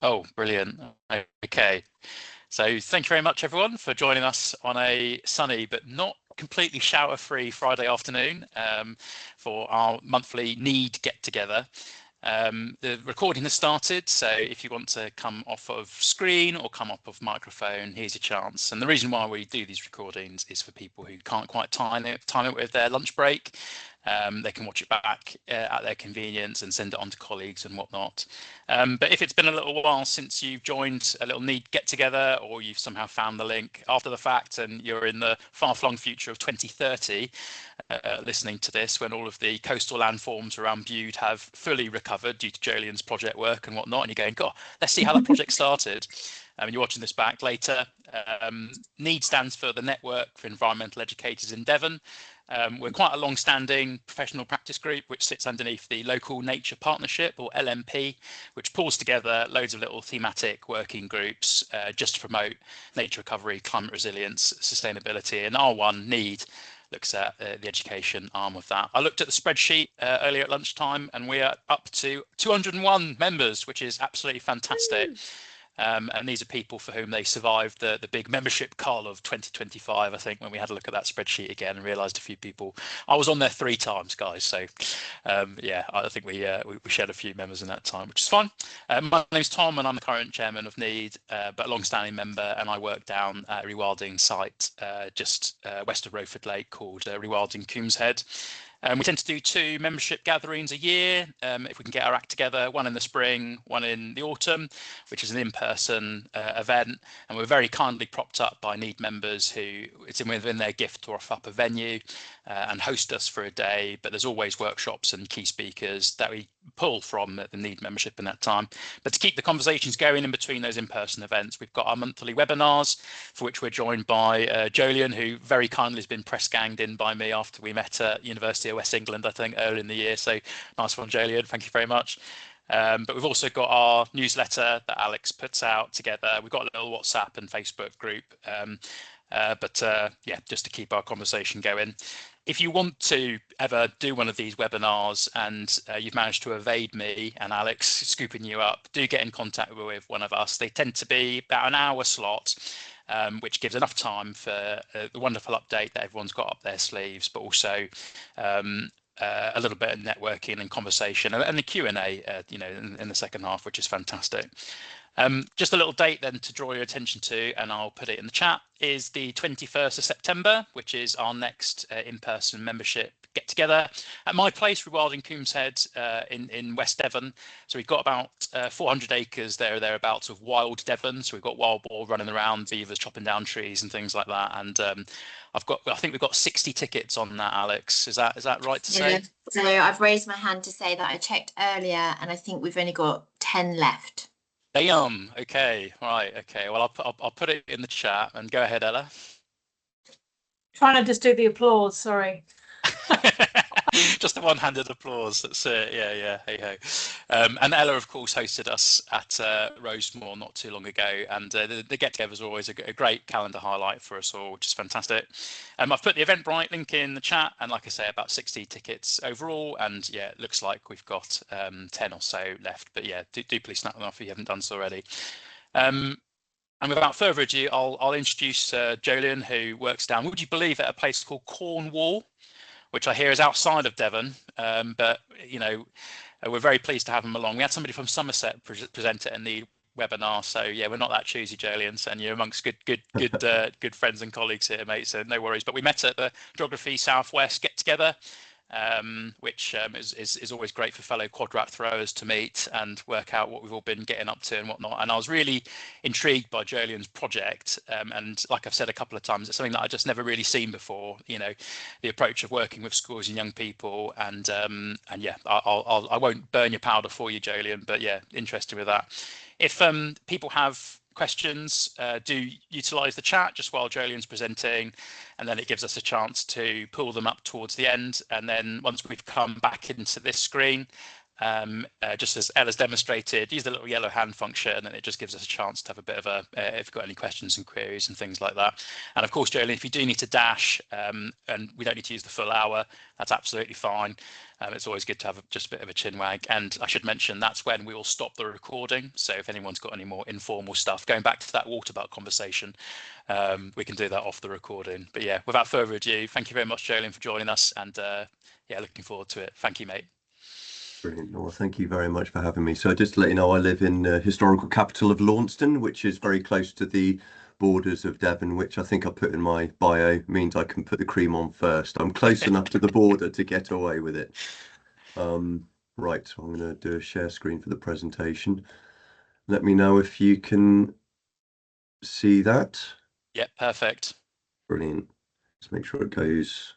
Oh, brilliant. Okay. So thank you very much, everyone, for joining us on a sunny but not completely shower-free Friday afternoon for our monthly Need get-together. The recording has started, so if you want to come off of screen or come off of microphone, here's your chance. And the reason why we do these recordings is for people who can't quite time it with their lunch break. They can watch it back at their convenience and send it on to colleagues and whatnot. But if it's been a little while since you've joined a little Need get together, or you've somehow found the link after the fact and you're in the far-flung future of 2030, listening to this when all of the coastal landforms around Bude have fully recovered due to Jolyon's project work and whatnot, and you're going, God, let's see how that project started. And you're watching this back later. NEED stands for the Network for Environmental Educators in Devon. We're quite a long-standing professional practice group which sits underneath the Local Nature Partnership, or LNP, which pulls together loads of little thematic working groups just to promote nature recovery, climate resilience, sustainability. And R1 NEED looks at the education arm of that. I looked at the spreadsheet earlier at lunchtime, and we are up to 201 members, which is absolutely fantastic. And these are people for whom they survived the big membership cull of 2025, I think, when we had a look at that spreadsheet again and realised a few people. I was on there 3 times, guys. So, yeah, I think we shared a few members in that time, which is fine. My name's Tom, and I'm the current chairman of NEED, but a long-standing member, and I work down at a rewilding site just west of Rowford Lake called Rewilding Coombs Head. We tend to do 2 membership gatherings a year, if we can get our act together, one in the spring, one in the autumn, which is an in-person event. And we're very kindly propped up by NEED members who it's within their gift to offer up a venue and host us for a day. But there's always workshops and key speakers that we pull from the NEED membership in that time. But to keep the conversations going in between those in-person events, we've got our monthly webinars, for which we're joined by Jolyon, who very kindly has been press ganged in by me after we met at University of West England, I think, earlier in the year. So nice one, Jolyon. Thank you very much. But we've also got our newsletter that Alex puts out together. We've got a little WhatsApp and Facebook group. Yeah, just to keep our conversation going. If you want to ever do one of these webinars and you've managed to evade me and Alex scooping you up, do get in contact with one of us. They tend to be about an hour slot, which gives enough time for the wonderful update that everyone's got up their sleeves, but also a little bit of networking and conversation and the Q&A, in the second half, which is fantastic. Just a little date then to draw your attention to, and I'll put it in the chat, is the 21st of September, which is our next in-person membership get together at my place, Rewilding Coombs Head in West Devon. So we've got about 400 acres there or thereabouts of wild Devon. So we've got wild boar running around, beavers chopping down trees and things like that. And I think we've got 60 tickets on that, Alex. Is that right to say? So I've raised my hand to say that I checked earlier, and I think we've only got 10 left. Damn. Okay. Right. Okay. Well, I'll put it in the chat, and go ahead, Ella. Trying to just do the applause. Sorry. Just a one-handed applause. That's it. Yeah. Hey ho. And Ella, of course, hosted us at Rosemore not too long ago, and the get-together is always a great calendar highlight for us all, which is fantastic. I've put the Eventbrite link in the chat, and like I say, about 60 tickets overall, and yeah, it looks like we've got 10 or so left. But yeah, do please snap them off if you haven't done so already. And without further ado, I'll introduce Jolyon, who works down, would you believe, at a place called Cornwall, which I hear is outside of Devon, but we're very pleased to have him along. We had somebody from Somerset present it in the webinar, so yeah, we're not that choosy, Jolyon, and you're amongst good friends and colleagues here, mate. So no worries. But we met at the Geography Southwest get together, which is always great for fellow quadrat throwers to meet and work out what we've all been getting up to and whatnot. And I was really intrigued by Jolyon's project, and like I've said a couple of times, it's something that I just never really seen before. The approach of working with schools and young people, and yeah, I won't burn your powder for you, Jolyon, but yeah, interested with that. If people have questions, do utilise the chat just while Jolyon's presenting, and then it gives us a chance to pull them up towards the end. And then once we've come back into this screen, just as Ella's demonstrated, use the little yellow hand function, and it just gives us a chance to have a bit of a, if you've got any questions and queries and things like that. And of course, Jolyon, if you do need to dash, and we don't need to use the full hour, that's absolutely fine. It's always good to have just a bit of a chin wag. And I should mention that's when we will stop the recording. So if anyone's got any more informal stuff, going back to that water butt conversation, we can do that off the recording. But yeah, without further ado, thank you very much, Jolyon, for joining us. And yeah, looking forward to it. Thank you, mate. Brilliant. Well, thank you very much for having me. So just to let you know, I live in the historical capital of Launceston, which is very close to the borders of Devon, which I think I put in my bio means I can put the cream on first. I'm close enough to the border to get away with it. Right, so I'm going to do a share screen for the presentation. Let me know if you can see that. Yeah, perfect. Brilliant. Let's make sure it goes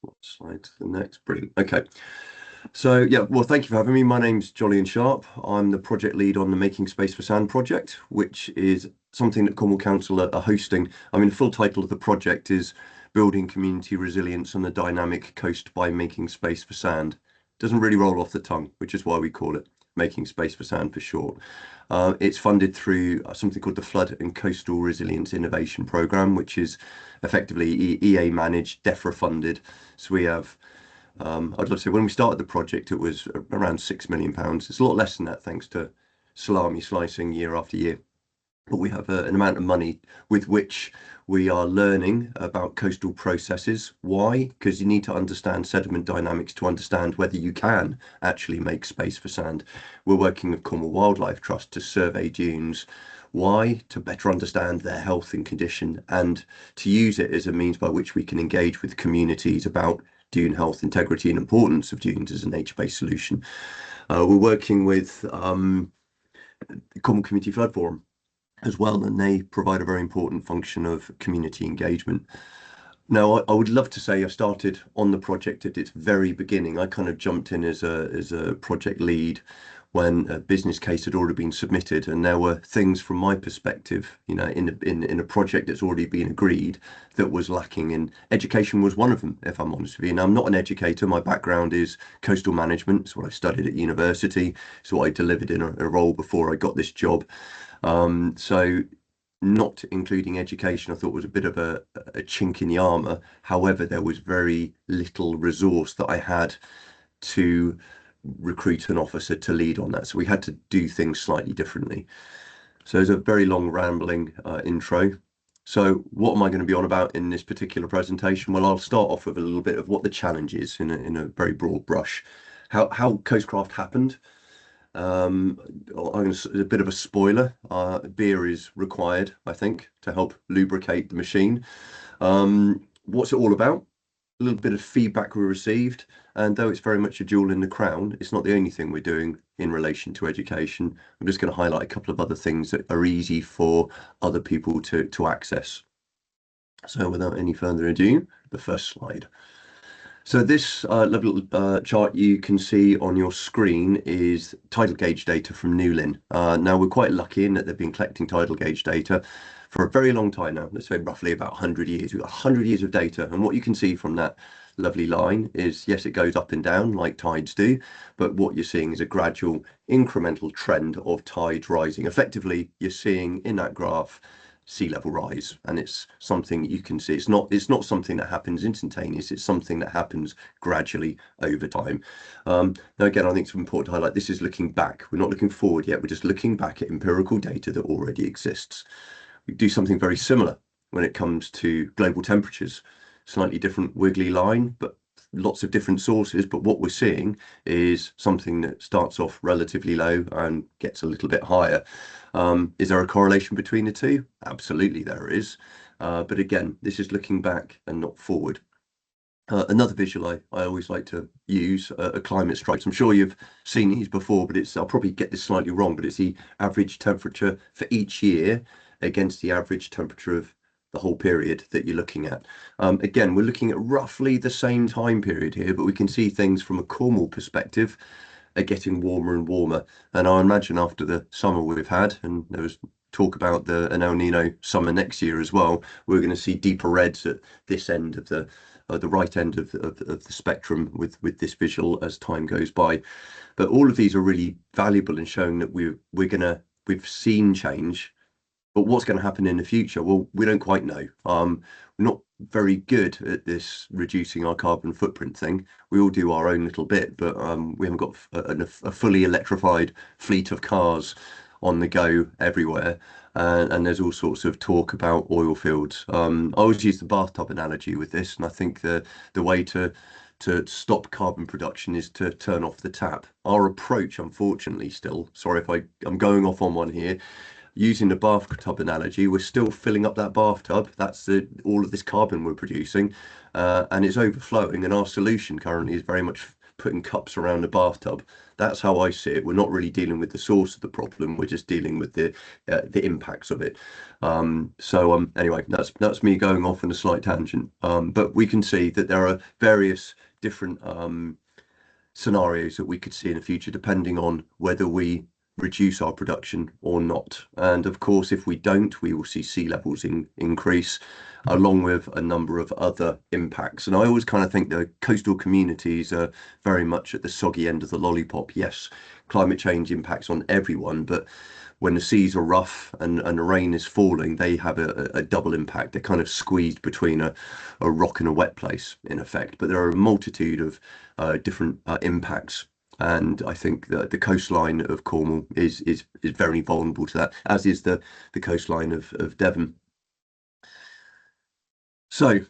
one slide to the next. Brilliant. Okay. So yeah, well, thank you for having me. My name's Jolyon Sharpe. I'm the project lead on the Making Space for Sand project, which is something that Cornwall Council are hosting. I mean, the full title of the project is Building Community Resilience on the Dynamic Coast by Making Space for Sand. Doesn't really roll off the tongue, which is why we call it Making Space for Sand for short. It's funded through something called the Flood and Coastal Resilience Innovation Programme, which is effectively EA managed, DEFRA funded. So we have I'd love to say when we started the project, it was around £6 million. It's a lot less than that, thanks to salami slicing year after year. But we have an amount of money with which we are learning about coastal processes. Why? Because you need to understand sediment dynamics to understand whether you can actually make space for sand. We're working with Cornwall Wildlife Trust to survey dunes. Why? To better understand their health and condition, and to use it as a means by which we can engage with communities about dune health, integrity and importance of dunes as a nature-based solution. We're working with the Cornwall Community Flood Forum as well, and they provide a very important function of community engagement. Now, I would love to say I started on the project at its very beginning. I kind of jumped in as a project lead when a business case had already been submitted, and there were things from my perspective, you know, in a project that's already been agreed that was lacking, and education was one of them, if I'm honest with you. Now, I'm not an educator. My background is coastal management. It's what I studied at university. It's what I delivered in a role before I got this job. So not including education, I thought was a bit of a chink in the armour. However, there was very little resource that I had to recruit an officer to lead on that. So we had to do things slightly differently. So there's a very long rambling intro. So what am I going to be on about in this particular presentation? Well, I'll start off with a little bit of what the challenge is in a very broad brush. How Coastcraft happened. I'm going to, a bit of a spoiler, beer is required, I think, to help lubricate the machine. What's it all about? A little bit of feedback we received, and though it's very much a jewel in the crown, it's not the only thing we're doing in relation to education. I'm just going to highlight a couple of other things that are easy for other people to access. So without any further ado, the first slide. So this little chart you can see on your screen is tidal gauge data from Newlyn. Now, we're quite lucky in that they've been collecting tidal gauge data for a very long time now. Let's say roughly about 100 years. We've got 100 years of data. And what you can see from that lovely line is, yes, it goes up and down like tides do, but what you're seeing is a gradual incremental trend of tides rising. Effectively, you're seeing in that graph sea level rise, and it's something you can see. It's not something that happens instantaneous. It's something that happens gradually over time. Now, again, I think it's important to highlight this is looking back. We're not looking forward yet. We're just looking back at empirical data that already exists. We do something very similar when it comes to global temperatures. Slightly different wiggly line, but lots of different sources. But what we're seeing is something that starts off relatively low and gets a little bit higher. Is there a correlation between the two? Absolutely there is. But again, this is looking back and not forward. Another visual I always like to use are climate strikes. I'm sure you've seen these before, but I'll probably get this slightly wrong, but it's the average temperature for each year against the average temperature of the whole period that you're looking at. Again, we're looking at roughly the same time period here, but we can see things from a Cornwall perspective are getting warmer and warmer. And I imagine after the summer we've had, and there was talk about an El Nino summer next year as well, we're going to see deeper reds at this end of the the right end of the spectrum with this visual as time goes by. But all of these are really valuable in showing that we've seen change. But what's going to happen in the future? Well, we don't quite know. We're not very good at this reducing our carbon footprint thing. We all do our own little bit, but we haven't got a fully electrified fleet of cars on the go everywhere. And there's all sorts of talk about oil fields. I always use the bathtub analogy with this, and I think the way to stop carbon production is to turn off the tap. Our approach, unfortunately, still, sorry if I'm going off on one here, using the bathtub analogy, we're still filling up that bathtub. That's all of this carbon we're producing, and it's overflowing. And our solution currently is very much putting cups around the bathtub. That's how I see it. We're not really dealing with the source of the problem. We're just dealing with the impacts of it. Anyway, that's me going off on a slight tangent. But we can see that there are various different scenarios that we could see in the future, depending on whether we reduce our production or not. And of course, if we don't, we will see sea levels increase, along with a number of other impacts. And I always kind of think the coastal communities are very much at the soggy end of the lollipop. Yes, climate change impacts on everyone, but when the seas are rough and the rain is falling, they have a double impact. They're kind of squeezed between a rock and a wet place, in effect. But there are a multitude of different impacts. And I think that the coastline of Cornwall is very vulnerable to that, as is the coastline of Devon. So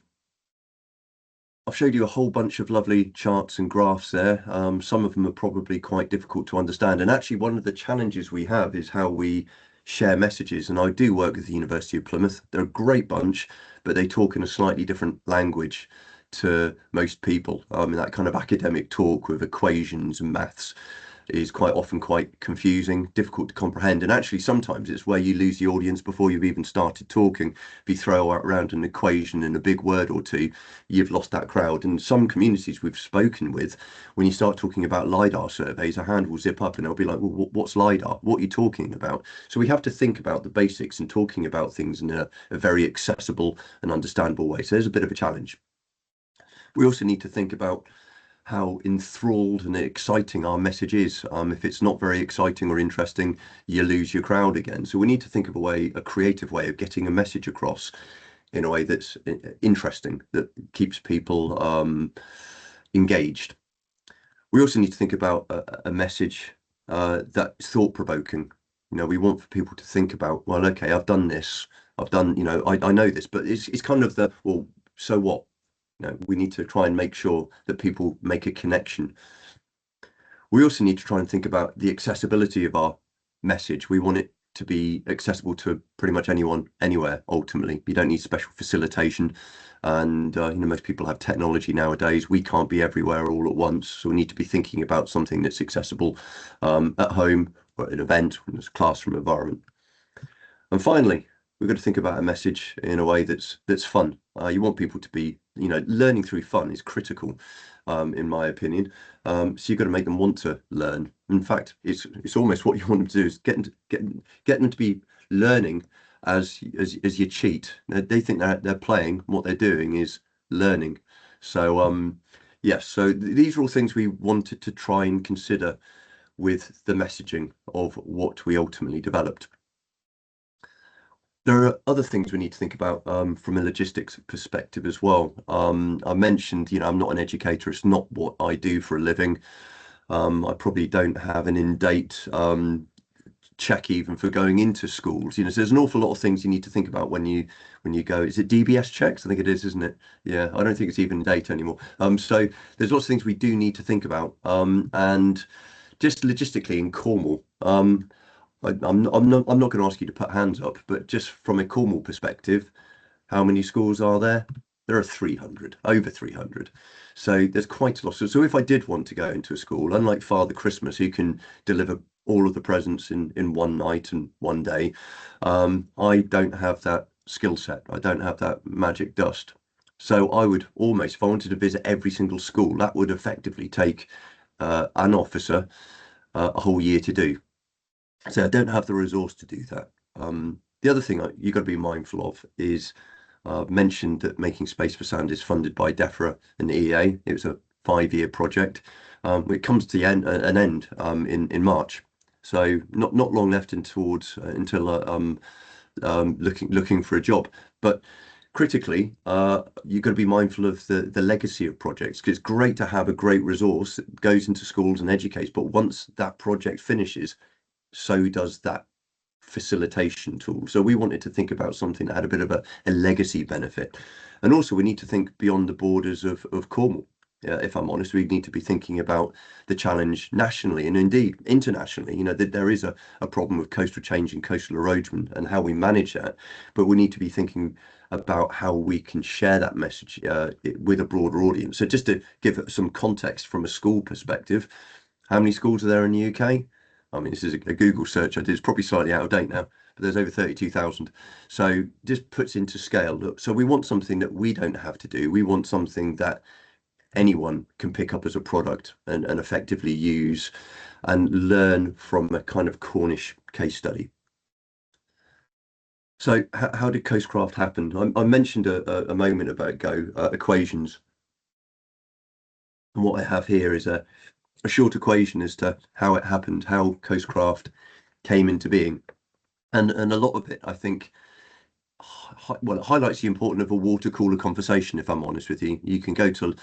I've showed you a whole bunch of lovely charts and graphs there. Some of them are probably quite difficult to understand. And actually, one of the challenges we have is how we share messages. And I do work with the University of Plymouth. They're a great bunch, but they talk in a slightly different language to most people. That kind of academic talk with equations and maths is quite often quite confusing, difficult to comprehend, and actually sometimes it's where you lose the audience before you've even started talking. If you throw around an equation and a big word or two, you've lost that crowd. And some communities we've spoken with, when you start talking about LiDAR surveys, a hand will zip up and they'll be like, well, what's LiDAR? What are you talking about? So we have to think about the basics and talking about things in a very accessible and understandable way. So there's a bit of a challenge. We also need to think about how enthralled and exciting our message is. If it's not very exciting or interesting, you lose your crowd again. So we need to think of a creative way of getting a message across in a way that's interesting, that keeps people engaged. We also need to think about a message that's thought-provoking. We want for people to think about, well, okay, I've done this, I know this, but it's kind of well, so what? We need to try and make sure that people make a connection. We also need to try and think about the accessibility of our message. We want it to be accessible to pretty much anyone, anywhere, ultimately. You don't need special facilitation. And most people have technology nowadays. We can't be everywhere all at once. So we need to be thinking about something that's accessible at home or at an event, in a classroom environment. And finally, we've got to think about a message in a way that's fun. You want people to be, learning through fun is critical, in my opinion. So you've got to make them want to learn. In fact, it's almost what you want them to do is get them to be learning as you cheat. They think they're playing. What they're doing is learning. So yes, so these are all things we wanted to try and consider with the messaging of what we ultimately developed. There are other things we need to think about from a logistics perspective as well. I mentioned, I'm not an educator. It's not what I do for a living. I probably don't have an in-date check even for going into schools. So there's an awful lot of things you need to think about when you go. Is it DBS checks? I think it is, isn't it? Yeah, I don't think it's even in date anymore. So there's lots of things we do need to think about. And just logistically in Cornwall, I'm not going to ask you to put hands up, but just from a Cornwall perspective, how many schools are there? There are 300, over 300. So there's quite a lot. So if I did want to go into a school, unlike Father Christmas, who can deliver all of the presents in one night and one day, I don't have that skill set. I don't have that magic dust. So I would almost, if I wanted to visit every single school, that would effectively take an officer a whole year to do. So I don't have the resource to do that. The other thing you've got to be mindful of is I've mentioned that Making Space for Sound is funded by DEFRA and EA. It was a 5-year project. It comes to an end in March, so not long left until looking for a job. But critically, you've got to be mindful of the legacy of projects, because it's great to have a great resource that goes into schools and educates, but once that project finishes, so does that facilitation tool. So we wanted to think about something that had a bit of a legacy benefit, and also we need to think beyond the borders of Cornwall. If I'm honest, we need to be thinking about the challenge nationally and indeed internationally. You know, that there is a problem with coastal change and coastal erosion and how we manage that, but we need to be thinking about how we can share that message with a broader audience. So just to give some context from a school perspective, how many schools are there in the UK? I mean, this is a Google search I did. It's probably slightly out of date now, but there's over 32,000. So just puts into scale. Look, so we want something that we don't have to do. We want something that anyone can pick up as a product and effectively use and learn from a kind of Cornish case study. So how did Coastcraft happen? I mentioned a moment ago equations. And what I have here is a short equation as to how it happened, how Coastcraft came into being. And a lot of it, I think, well, it highlights the importance of a water cooler conversation, if I'm honest with you. You can go to,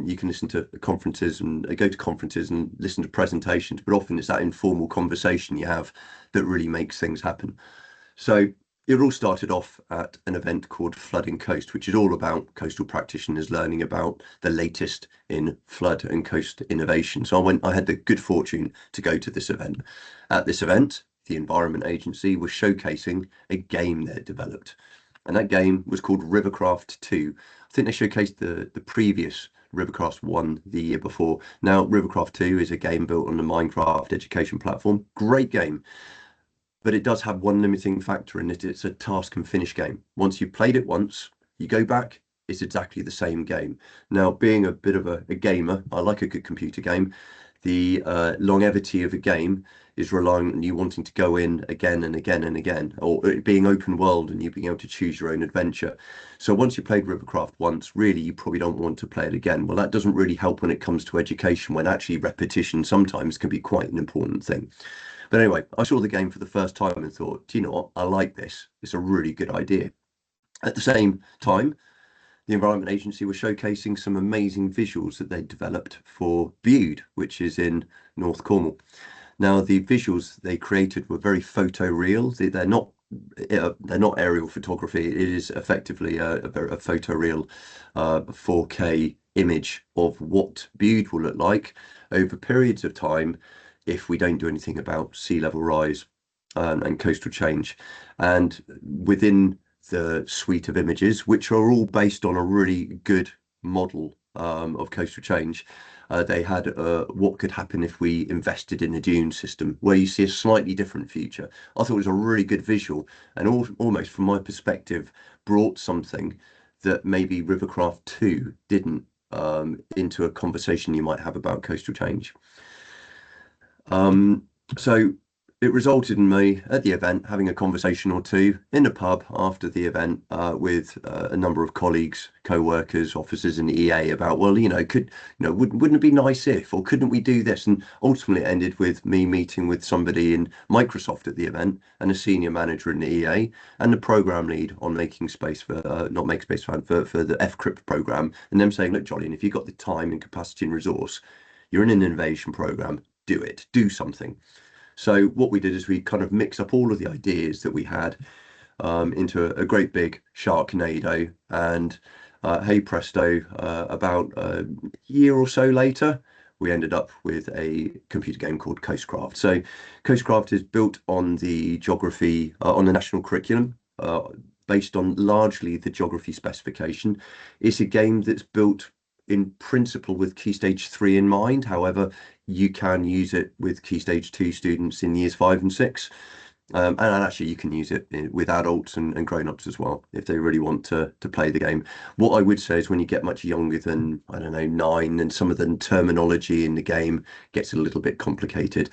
you can listen to conferences and go to conferences and listen to presentations, but often it's that informal conversation you have that really makes things happen. So it all started off at an event called Flooding Coast, which is all about coastal practitioners learning about the latest in flood and coast innovation. So I had the good fortune to go to this event. At this event, the Environment Agency was showcasing a game they had developed, and that game was called Rivercraft 2. I think they showcased the previous Rivercraft 1 the year before. Now Rivercraft 2 is a game built on the Minecraft education platform. Great game, but it does have one limiting factor in it. It's a task and finish game. Once you've played it once, you go back, it's exactly the same game. Now, being a bit of a gamer, I like a good computer game. The longevity of a game is relying on you wanting to go in again and again and again, or it being open world and you being able to choose your own adventure. So once you played Rivercraft once, really, you probably don't want to play it again. Well, that doesn't really help when it comes to education, when actually repetition sometimes can be quite an important thing. But anyway, I saw the game for the first time and thought, do you know what? I like this. It's a really good idea. At the same time, the Environment Agency was showcasing some amazing visuals that they developed for Bude, which is in North Cornwall. Now, the visuals they created were very photoreal. They're not aerial photography. It is effectively a photoreal 4K image of what Bude will look like over periods of time if we don't do anything about sea level rise and coastal change. And within the suite of images, which are all based on a really good model of coastal change, they had what could happen if we invested in a dune system, where you see a slightly different future. I thought it was a really good visual, and almost from my perspective brought something that maybe Rivercraft 2 didn't into a conversation you might have about coastal change. So it resulted in me at the event having a conversation or two in the pub after the event with a number of colleagues, co-workers, officers in the EA about, well, wouldn't it be nice if, or couldn't we do this? And ultimately it ended with me meeting with somebody in Microsoft at the event and a senior manager in the EA and the program lead on Making Space for, not Make Space for the FCRIP program, and them saying, look, Jolyon, if you've got the time and capacity and resource, you're in an innovation program, do it, do something. So what we did is we kind of mix up all of the ideas that we had into a great big Sharknado, and hey presto, about a year or so later, we ended up with a computer game called Coastcraft. So Coastcraft is built on the geography, on the national curriculum, based on largely the geography specification. It's a game that's built in principle with Key Stage 3 in mind. However, you can use it with Key Stage 2 students in years 5 and 6. And actually you can use it with adults and grown-ups as well, if they really want to play the game. What I would say is when you get much younger than, I don't know, 9, and some of the terminology in the game gets a little bit complicated.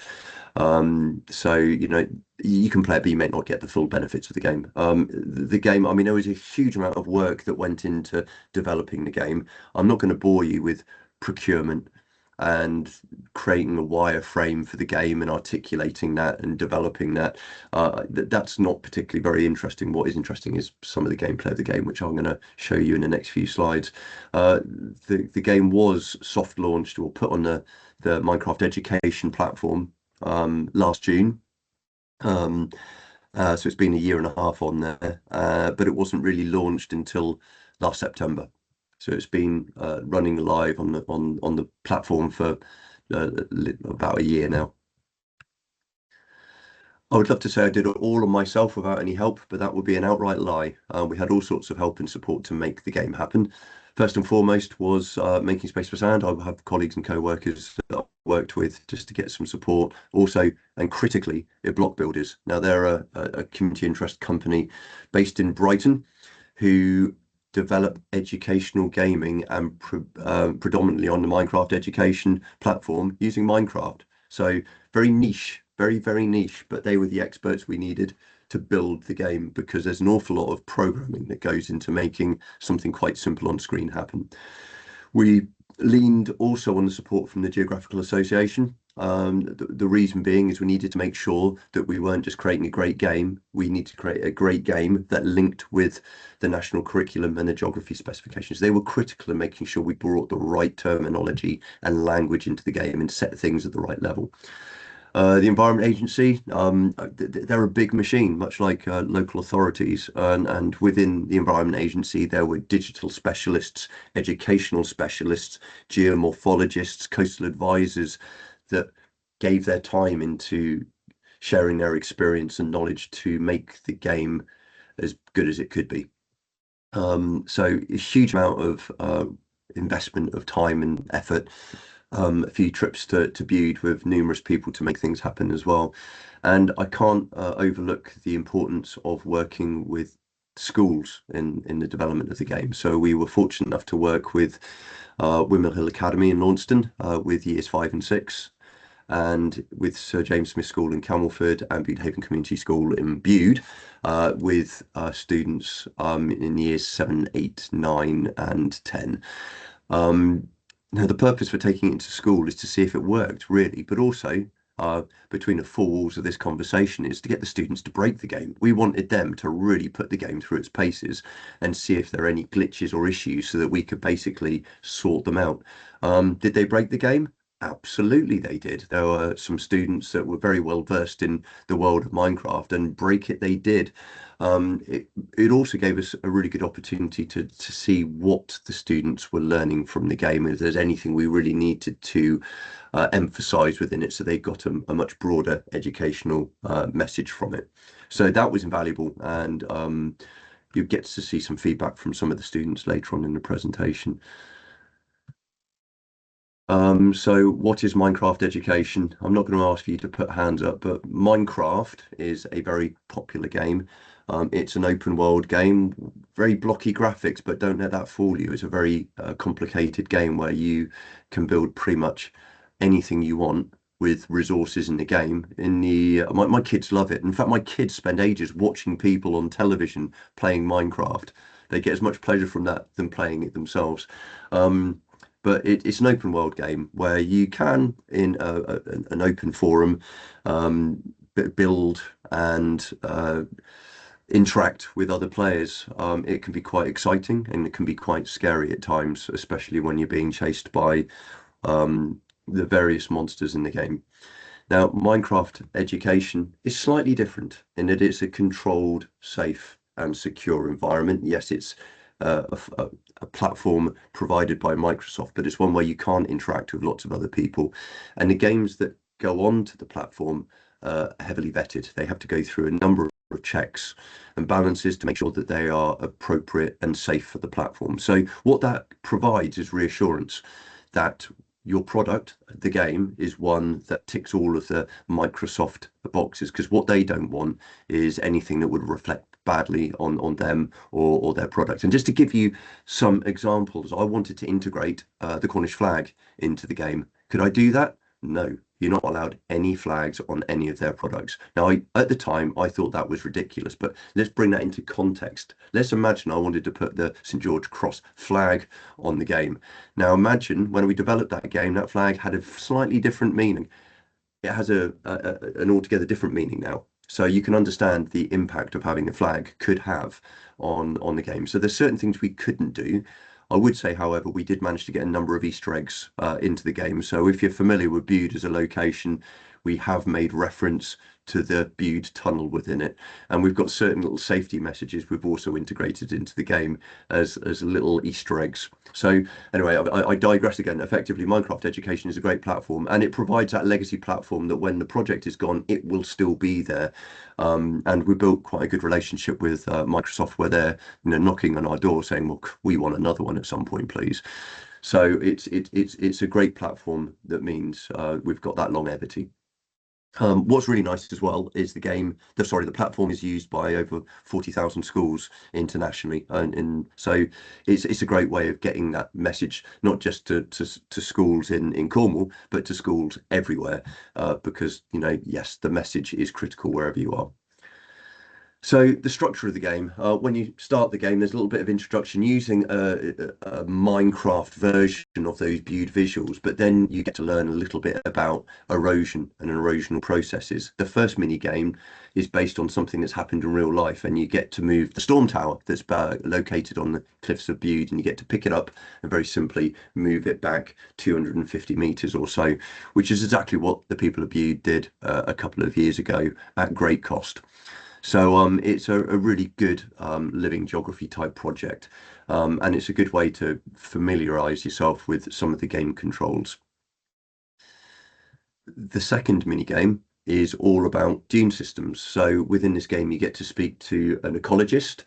So, you know, you can play it, but you may not get the full benefits of the game. The game, I mean, there was a huge amount of work that went into developing the game. I'm not going to bore you with procurement and creating a wireframe for the game and articulating that and developing that. That's not particularly very interesting. What is interesting is some of the gameplay of the game, which I'm going to show you in the next few slides. The game was soft launched or put on the Minecraft education platform last June. So it's been a year and a half on there, but it wasn't really launched until last September. So it's been running live on the platform for about a year now. I would love to say I did it all on myself without any help, but that would be an outright lie. We had all sorts of help and support to make the game happen. First and foremost was Making Space for Sound. I have colleagues and co-workers that I've worked with just to get some support. Also, and critically, Blockbuilders. Now, they're a community interest company based in Brighton who develop educational gaming and predominantly on the Minecraft education platform using Minecraft. So very niche, very niche, but they were the experts we needed to build the game because there's an awful lot of programming that goes into making something quite simple on screen happen. We leaned also on the support from the Geographical Association. The reason being is we needed to make sure that we weren't just creating a great game. We need to create a great game that linked with the national curriculum and the geography specifications. They were critical in making sure we brought the right terminology and language into the game and set things at the right level. The Environment Agency, they're a big machine, much like local authorities. And within the Environment Agency, there were digital specialists, educational specialists, geomorphologists, coastal advisors that gave their time into sharing their experience and knowledge to make the game as good as it could be. So a huge amount of investment of time and effort. A few trips to Bude with numerous people to make things happen as well. And I can't overlook the importance of working with schools in the development of the game. So we were fortunate enough to work with Windmill Hill Academy in Launceston with years 5 and 6, and with Sir James Smith School in Camelford and Bude Haven Community School in Bude with students in years 7, 8, 9 and 10. Now, the purpose for taking it into school is to see if it worked, really, but also between the four walls of this conversation is to get the students to break the game. We wanted them to really put the game through its paces and see if there are any glitches or issues so that we could basically sort them out. Did they break the game? Absolutely they did. There were some students that were very well versed in the world of Minecraft, and break it they did. It also gave us a really good opportunity to see what the students were learning from the game, and if there's anything we really needed to emphasize within it, so they got a much broader educational message from it. So that was invaluable, and you get to see some feedback from some of the students later on in the presentation. So what is Minecraft education? I'm not going to ask you to put hands up, but Minecraft is a very popular game. It's an open world game, very blocky graphics, but don't let that fool you. It's a very complicated game where you can build pretty much anything you want with resources in the game. My kids love it. In fact, my kids spend ages watching people on television playing Minecraft. They get as much pleasure from that than playing it themselves. But it's an open world game where you can, in an open forum, build and interact with other players. It can be quite exciting and it can be quite scary at times, especially when you're being chased by the various monsters in the game. Now, Minecraft education is slightly different in that it's a controlled, safe and secure environment. Yes, it's a platform provided by Microsoft, but it's one where you can't interact with lots of other people. And the games that go onto the platform are heavily vetted. They have to go through a number of checks and balances to make sure that they are appropriate and safe for the platform. So what that provides is reassurance that your product, the game, is one that ticks all of the Microsoft boxes, because what they don't want is anything that would reflect badly on them or their product. And just to give you some examples, I wanted to integrate the Cornish flag into the game. Could I do that? no, you're not allowed any flags on any of their products. Now, at the time, I thought that was ridiculous, but let's bring that into context. Let's imagine I wanted to put the St. George Cross flag on the game. Now, imagine when we developed that game, that flag had a slightly different meaning. It has an altogether different meaning now. So you can understand the impact of having a flag could have on the game. So there's certain things we couldn't do. I would say, however, we did manage to get a number of Easter eggs into the game. So if you're familiar with Bude as a location, we have made reference to the Bude tunnel within it, and we've got certain little safety messages we've also integrated into the game as little Easter eggs. So anyway, I digress again. Effectively, Minecraft Education is a great platform, and it provides that legacy platform that when the project is gone, it will still be there. And we built quite a good relationship with Microsoft, where they're knocking on our door saying, "Well, we want another one at some point, please." So it's a great platform that means we've got that longevity. What's really nice as well is the platform is used by over 40,000 schools internationally, and so it's a great way of getting that message not just to schools in Cornwall, but to schools everywhere, because yes, the message is critical wherever you are. So the structure of the game, when you start the game, there's a little bit of introduction using a Minecraft version of those Bude visuals, but then you get to learn a little bit about erosion and erosional processes. The first mini game is based on something that's happened in real life, and you get to move the storm tower that's located on the cliffs of Bude, and you get to pick it up and very simply move it back 250 meters or so, which is exactly what the people of Bude did a couple of years ago at great cost. So it's a really good living geography type project, and it's a good way to familiarize yourself with some of the game controls. The second mini game is all about dune systems. So within this game, you get to speak to an ecologist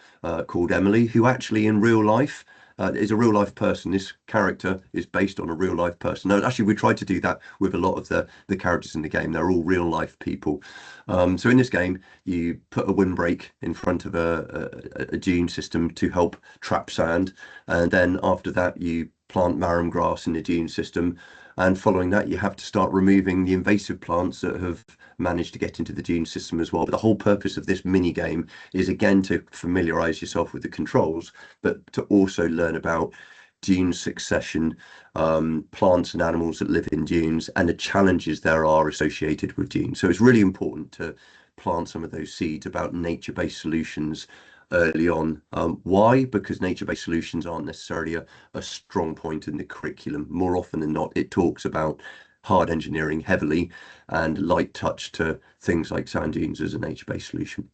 called Emily, who actually in real life is a real life person. This character is based on a real life person. No, actually, we tried to do that with a lot of the characters in the game. They're all real life people. So in this game, you put a windbreak in front of a dune system to help trap sand, and then after that, you plant marram grass in the dune system. And following that, you have to start removing the invasive plants that have managed to get into the dune system as well. But the whole purpose of this mini game is again to familiarize yourself with the controls, but to also learn about dune succession, plants and animals that live in dunes, and the challenges there are associated with dunes. So it's really important to plant some of those seeds about nature-based solutions early on. Why? Because nature-based solutions aren't necessarily a strong point in the curriculum. More often than not, it talks about hard engineering heavily and light touch to things like sand dunes as a nature-based solution.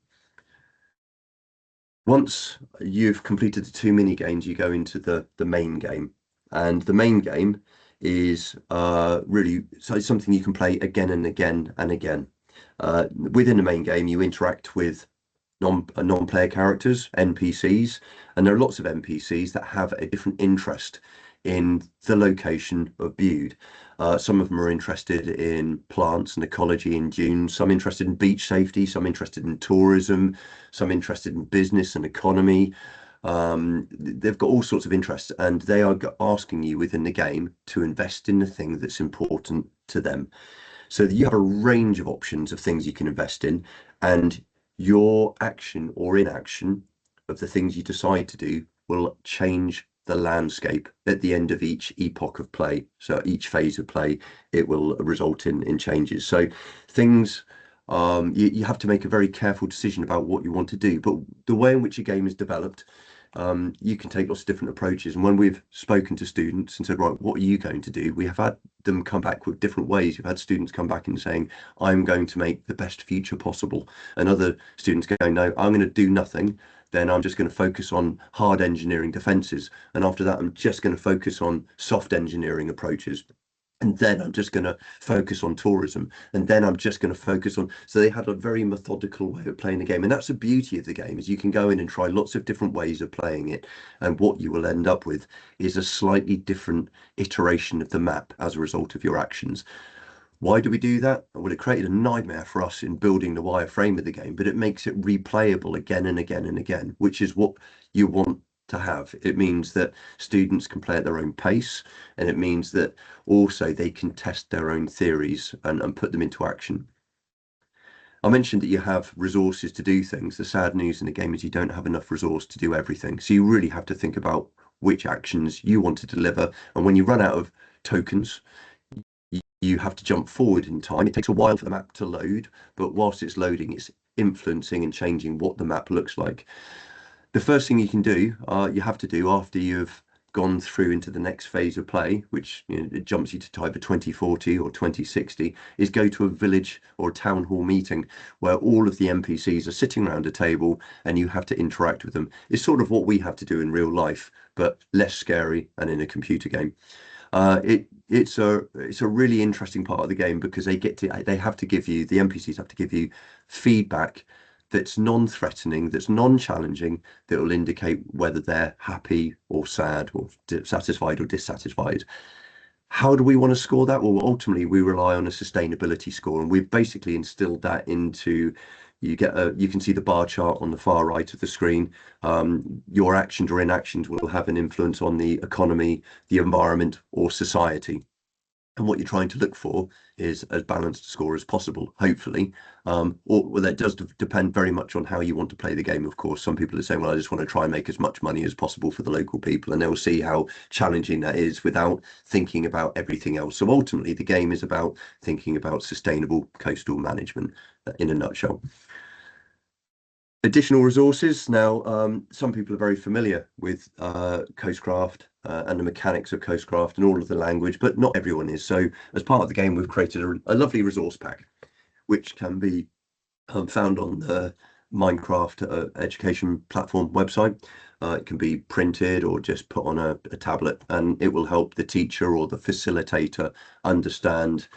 Once you've completed the two mini games, you go into the main game, and the main game is really something you can play again and again and again. Within the main game, you interact with non-player characters, NPCs, and there are lots of NPCs that have a different interest in the location of Bude. Some of them are interested in plants and ecology in dunes, some interested in beach safety, some interested in tourism, some interested in business and economy. They've got all sorts of interests, and they are asking you within the game to invest in the thing that's important to them. So you have a range of options of things you can invest in, and your action or inaction of the things you decide to do will change the landscape at the end of each epoch of play. So each phase of play, it will result in changes. So things, you have to make a very careful decision about what you want to do. But the way in which a game is developed, you can take lots of different approaches. And when we've spoken to students and said, right, what are you going to do? We have had them come back with different ways. We've had students come back and saying, I'm going to make the best future possible. And other students going, no, I'm going to do nothing. Then I'm just going to focus on hard engineering defenses. And after that, I'm just going to focus on soft engineering approaches. And then I'm just going to focus on tourism. And then I'm just going to focus on. So they had a very methodical way of playing the game. And that's the beauty of the game, is you can go in and try lots of different ways of playing it. And what you will end up with is a slightly different iteration of the map as a result of your actions. Why do we do that? Well, it created a nightmare for us in building the wireframe of the game, but it makes it replayable again and again and again, which is what you want to have. It means that students can play at their own pace, and it means that also they can test their own theories and put them into action. I mentioned that you have resources to do things. The sad news in the game is you don't have enough resource to do everything. So you really have to think about which actions you want to deliver. And when you run out of tokens, you have to jump forward in time. It takes a while for the map to load, but whilst it's loading, it's influencing and changing what the map looks like. The first thing you can do, you have to do after you've gone through into the next phase of play, which it jumps you to either 2040 or 2060, is go to a village or a town hall meeting where all of the NPCs are sitting around a table and you have to interact with them. It's sort of what we have to do in real life, but less scary and in a computer game. It's a really interesting part of the game because the NPCs have to give you feedback that's non-threatening, that's non-challenging, that will indicate whether they're happy or sad or satisfied or dissatisfied. How do we want to score that? Well, ultimately we rely on a sustainability score, and we've basically instilled that into, you can see the bar chart on the far right of the screen. Your actions or inactions will have an influence on the economy, the environment, or society. And what you're trying to look for is as balanced a score as possible, hopefully. Well, that does depend very much on how you want to play the game, of course. Some people are saying, well, I just want to try and make as much money as possible for the local people, and they'll see how challenging that is without thinking about everything else. So ultimately, the game is about thinking about sustainable coastal management in a nutshell. Additional resources. Now, some people are very familiar with Coastcraft and the mechanics of Coastcraft and all of the language, but not everyone is. So as part of the game, we've created a lovely resource pack, which can be found on the Minecraft education platform website. It can be printed or just put on a tablet, and it will help the teacher or the facilitator understand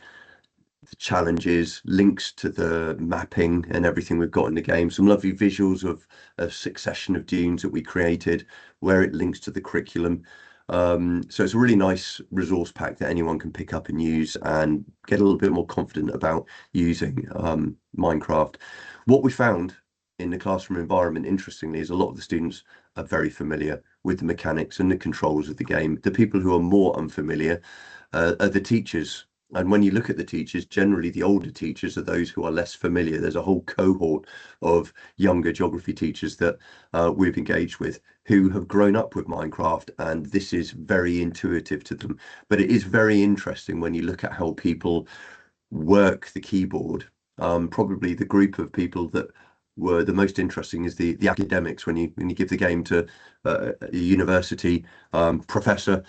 the challenges, links to the mapping and everything we've got in the game. Some lovely visuals of a succession of dunes that we created, where it links to the curriculum. So it's a really nice resource pack that anyone can pick up and use and get a little bit more confident about using Minecraft. What we found in the classroom environment, interestingly, is a lot of the students are very familiar with the mechanics and the controls of the game. The people who are more unfamiliar are the teachers. And when you look at the teachers, generally the older teachers are those who are less familiar. There's a whole cohort of younger geography teachers that we've engaged with who have grown up with Minecraft, and this is very intuitive to them. But it is very interesting when you look at how people work the keyboard. Probably the group of people that were the most interesting is the academics. When you give the game to a university professor,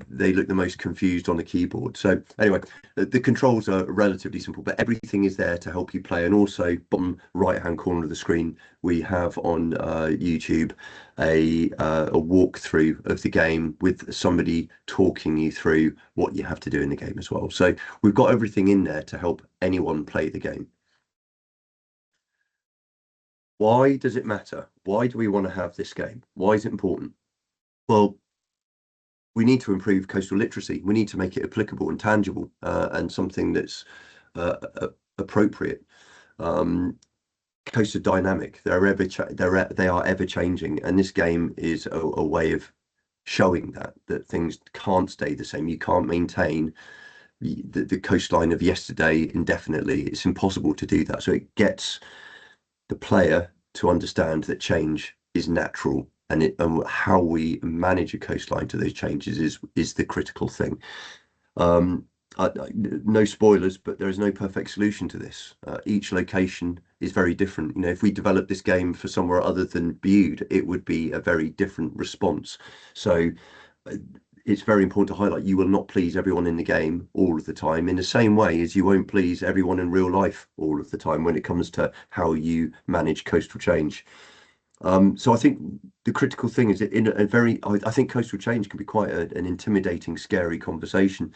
they look the most confused on the keyboard. So anyway, the controls are relatively simple, but everything is there to help you play. And also, bottom right hand corner of the screen, we have on YouTube a walkthrough of the game with somebody talking you through what you have to do in the game as well. So we've got everything in there to help anyone play the game. Why does it matter? Why do we want to have this game? Why is it important? Well, we need to improve coastal literacy. We need to make it applicable and tangible and something that's appropriate. Coasts are dynamic. They are ever changing, and this game is a way of showing that things can't stay the same. You can't maintain the coastline of yesterday indefinitely. It's impossible to do that. So it gets the player to understand that change is natural, and how we manage a coastline to those changes is the critical thing. No spoilers, but there is no perfect solution to this. Each location is very different. You know, if we developed this game for somewhere other than Bude, it would be a very different response. So it's very important to highlight you will not please everyone in the game all of the time, in the same way as you won't please everyone in real life all of the time when it comes to how you manage coastal change. So I think the critical thing is that I think coastal change can be quite an intimidating, scary conversation.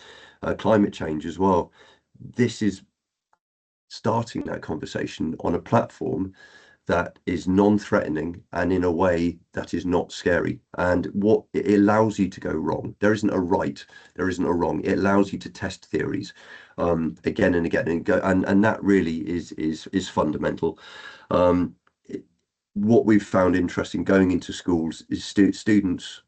Climate change as well. This is starting that conversation on a platform that is non-threatening and in a way that is not scary. And what it allows you to go wrong. There isn't a right, there isn't a wrong. It allows you to test theories again and again and go, and that really is fundamental. what we've found interesting going into schools is students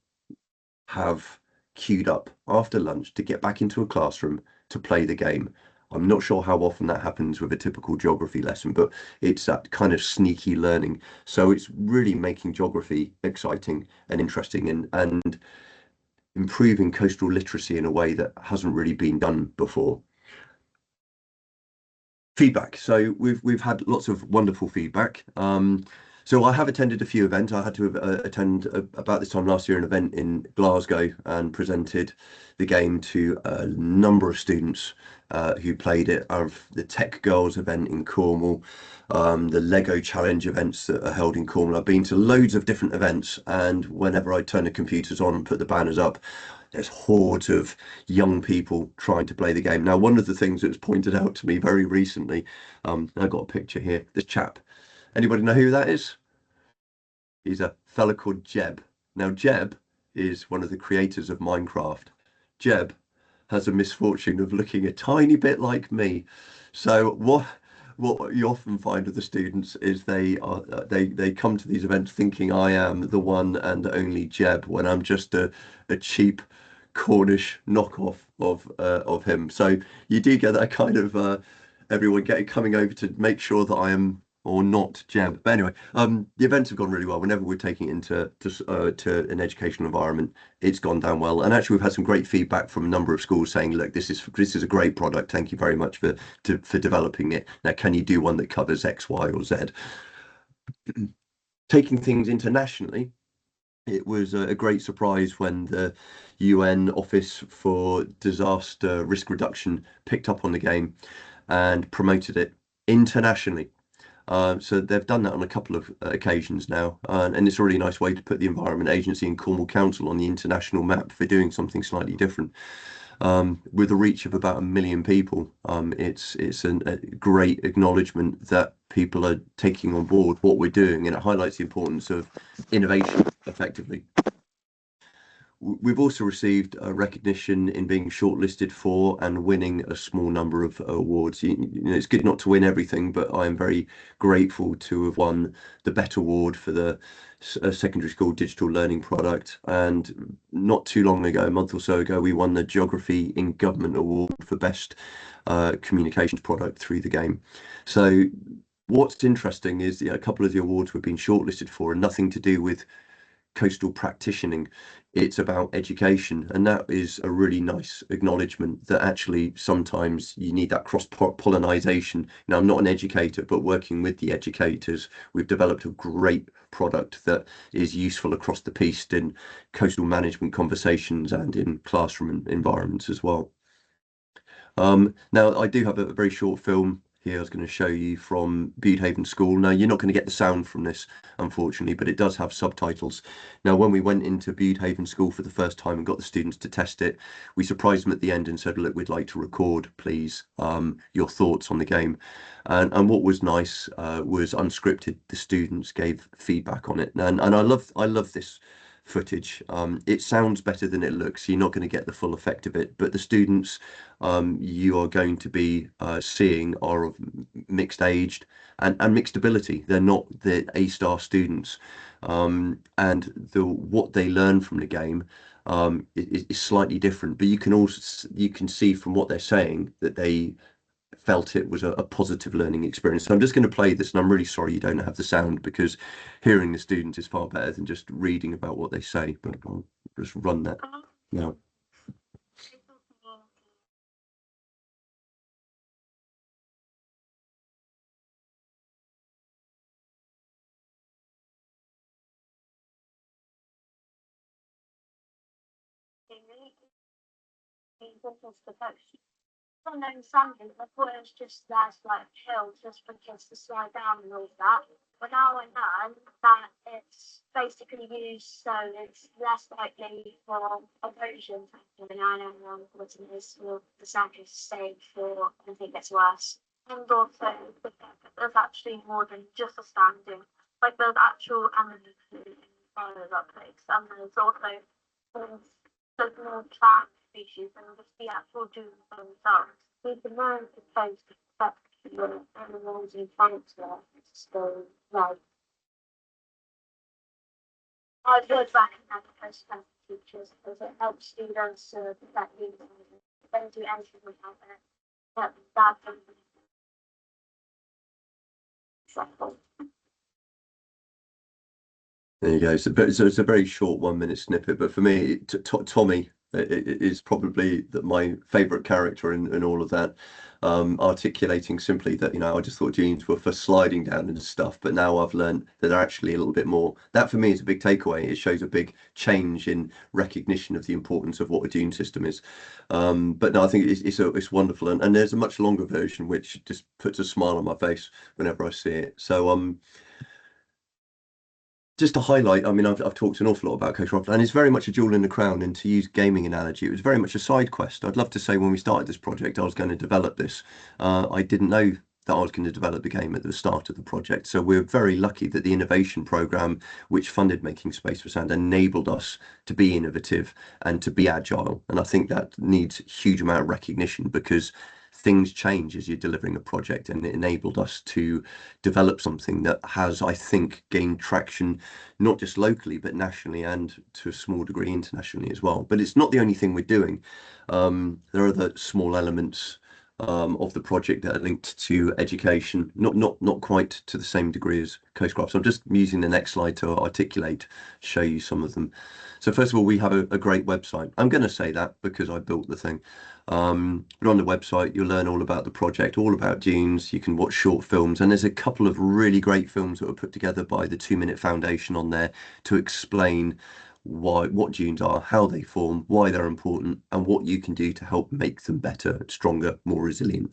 have queued up after lunch to get back into a classroom to play the game. I'm not sure how often that happens with a typical geography lesson, but it's that kind of sneaky learning. So it's really making geography exciting and interesting, and improving coastal literacy in a way that hasn't really been done before. Feedback. So we've had lots of wonderful feedback. So I have attended a few events. I had to attend about this time last year an event in Glasgow and presented the game to a number of students who played it. Of the Tech Girls event in Cornwall, the Lego Challenge events that are held in Cornwall. I've been to loads of different events, and whenever I turn the computers on and put the banners up, there's hordes of young people trying to play the game. Now, one of the things that was pointed out to me very recently, I got a picture here, this chap. Anybody know who that is? He's a fella called Jeb. Now, Jeb is one of the creators of Minecraft. Jeb has a misfortune of looking a tiny bit like me. So what you often find with the students is they come to these events thinking I am the one and only Jeb, when I'm just a cheap Cornish knockoff of him. So you do get that kind of everyone coming over to make sure that I am or not Jeb. But anyway, the events have gone really well. Whenever we're taking it into to an educational environment, it's gone down well. And actually, we've had some great feedback from a number of schools saying, "Look, this is a great product. Thank you very much for developing it. Now, can you do one that covers X, Y, or Z?" Taking things internationally, it was a great surprise when the UN Office for Disaster Risk Reduction picked up on the game and promoted it internationally. So they've done that on a couple of occasions now, and it's a really nice way to put the Environment Agency and Cornwall Council on the international map for doing something slightly different. With a reach of about 1 million people, it's a great acknowledgement that people are taking on board what we're doing, and it highlights the importance of innovation effectively. We've also received recognition in being shortlisted for and winning a small number of awards. You know, it's good not to win everything, but I am very grateful to have won the BET Award for the secondary school digital learning product. And not too long ago, a month or so ago, we won the Geography in Government Award for best communications product through the game. So what's interesting is a couple of the awards we've been shortlisted for are nothing to do with coastal practicing. It's about education, and that is a really nice acknowledgement that actually sometimes you need that cross-pollination. Now, I'm not an educator, but working with the educators, we've developed a great product that is useful across the piece in coastal management conversations and in classroom environments as well. Now, I do have a very short film here I was going to show you from Bude School. Now, you're not going to get the sound from this, unfortunately, but it does have subtitles. Now, when we went into Bude School for the first time and got the students to test it, we surprised them at the end and said, "Look, we'd like to record, please, your thoughts on the game." And what was nice was unscripted. The students gave feedback on it, and I love this footage. It sounds better than it looks. You're not going to get the full effect of it, but the students you are going to be seeing are of mixed aged and mixed ability. They're not the A-star students, and what they learn from the game is slightly different. But you can see from what they're saying that they felt it was a positive learning experience. So I'm just going to play this, and I'm really sorry you don't have the sound, because hearing the students is far better than just reading about what they say. But I'll just run that now. Sometimes Sunday, I thought it was just last like hill, just because to slide down and all that. But now I know that it's basically used so it's less likely for erosion to happen. I know what it is for the sand to stay for anything gets worse. And also there's actually more than just a standing. Like there's actual animals in that place, and there's also there's more plant species and just the actual dunes themselves. We can learn to taste the animals and plants there. So, like, I would recommend Coastcraft teachers because it helps students to get these things. Don't do anything without it. But that example. There you go. So it's a very short 1 minute snippet, but for me, Tommy is probably my favourite character in all of that. Articulating simply that, you know, I just thought dunes were for sliding down and stuff, but now I've learned that they're actually a little bit more. That for me is a big takeaway. It shows a big change in recognition of the importance of what a dune system is. But no, I think it's wonderful, and there's a much longer version which just puts a smile on my face whenever I see it. So just to highlight, I mean, I've talked an awful lot about Coastcraft, and it's very much a jewel in the crown. And to use gaming analogy, it was very much a side quest. I'd love to say when we started this project, I was going to develop this. I didn't know that I was going to develop the game at the start of the project. So we're very lucky that the innovation program, which funded Making Space for Sound, enabled us to be innovative and to be agile. And I think that needs a huge amount of recognition, because things change as you're delivering a project, and it enabled us to develop something that has, I think, gained traction not just locally but nationally, and to a small degree internationally as well. But it's not the only thing we're doing. There are other small elements of the project that are linked to education, not quite to the same degree as Coastcraft. So I'm just using the next slide to show you some of them. So first of all, we have a great website. I'm going to say that because I built the thing. But on the website, you'll learn all about the project, all about dunes. You can watch short films, and there's a couple of really great films that were put together by the 2 Minute Foundation on there to explain what dunes are, how they form, why they're important, and what you can do to help make them better, stronger, more resilient.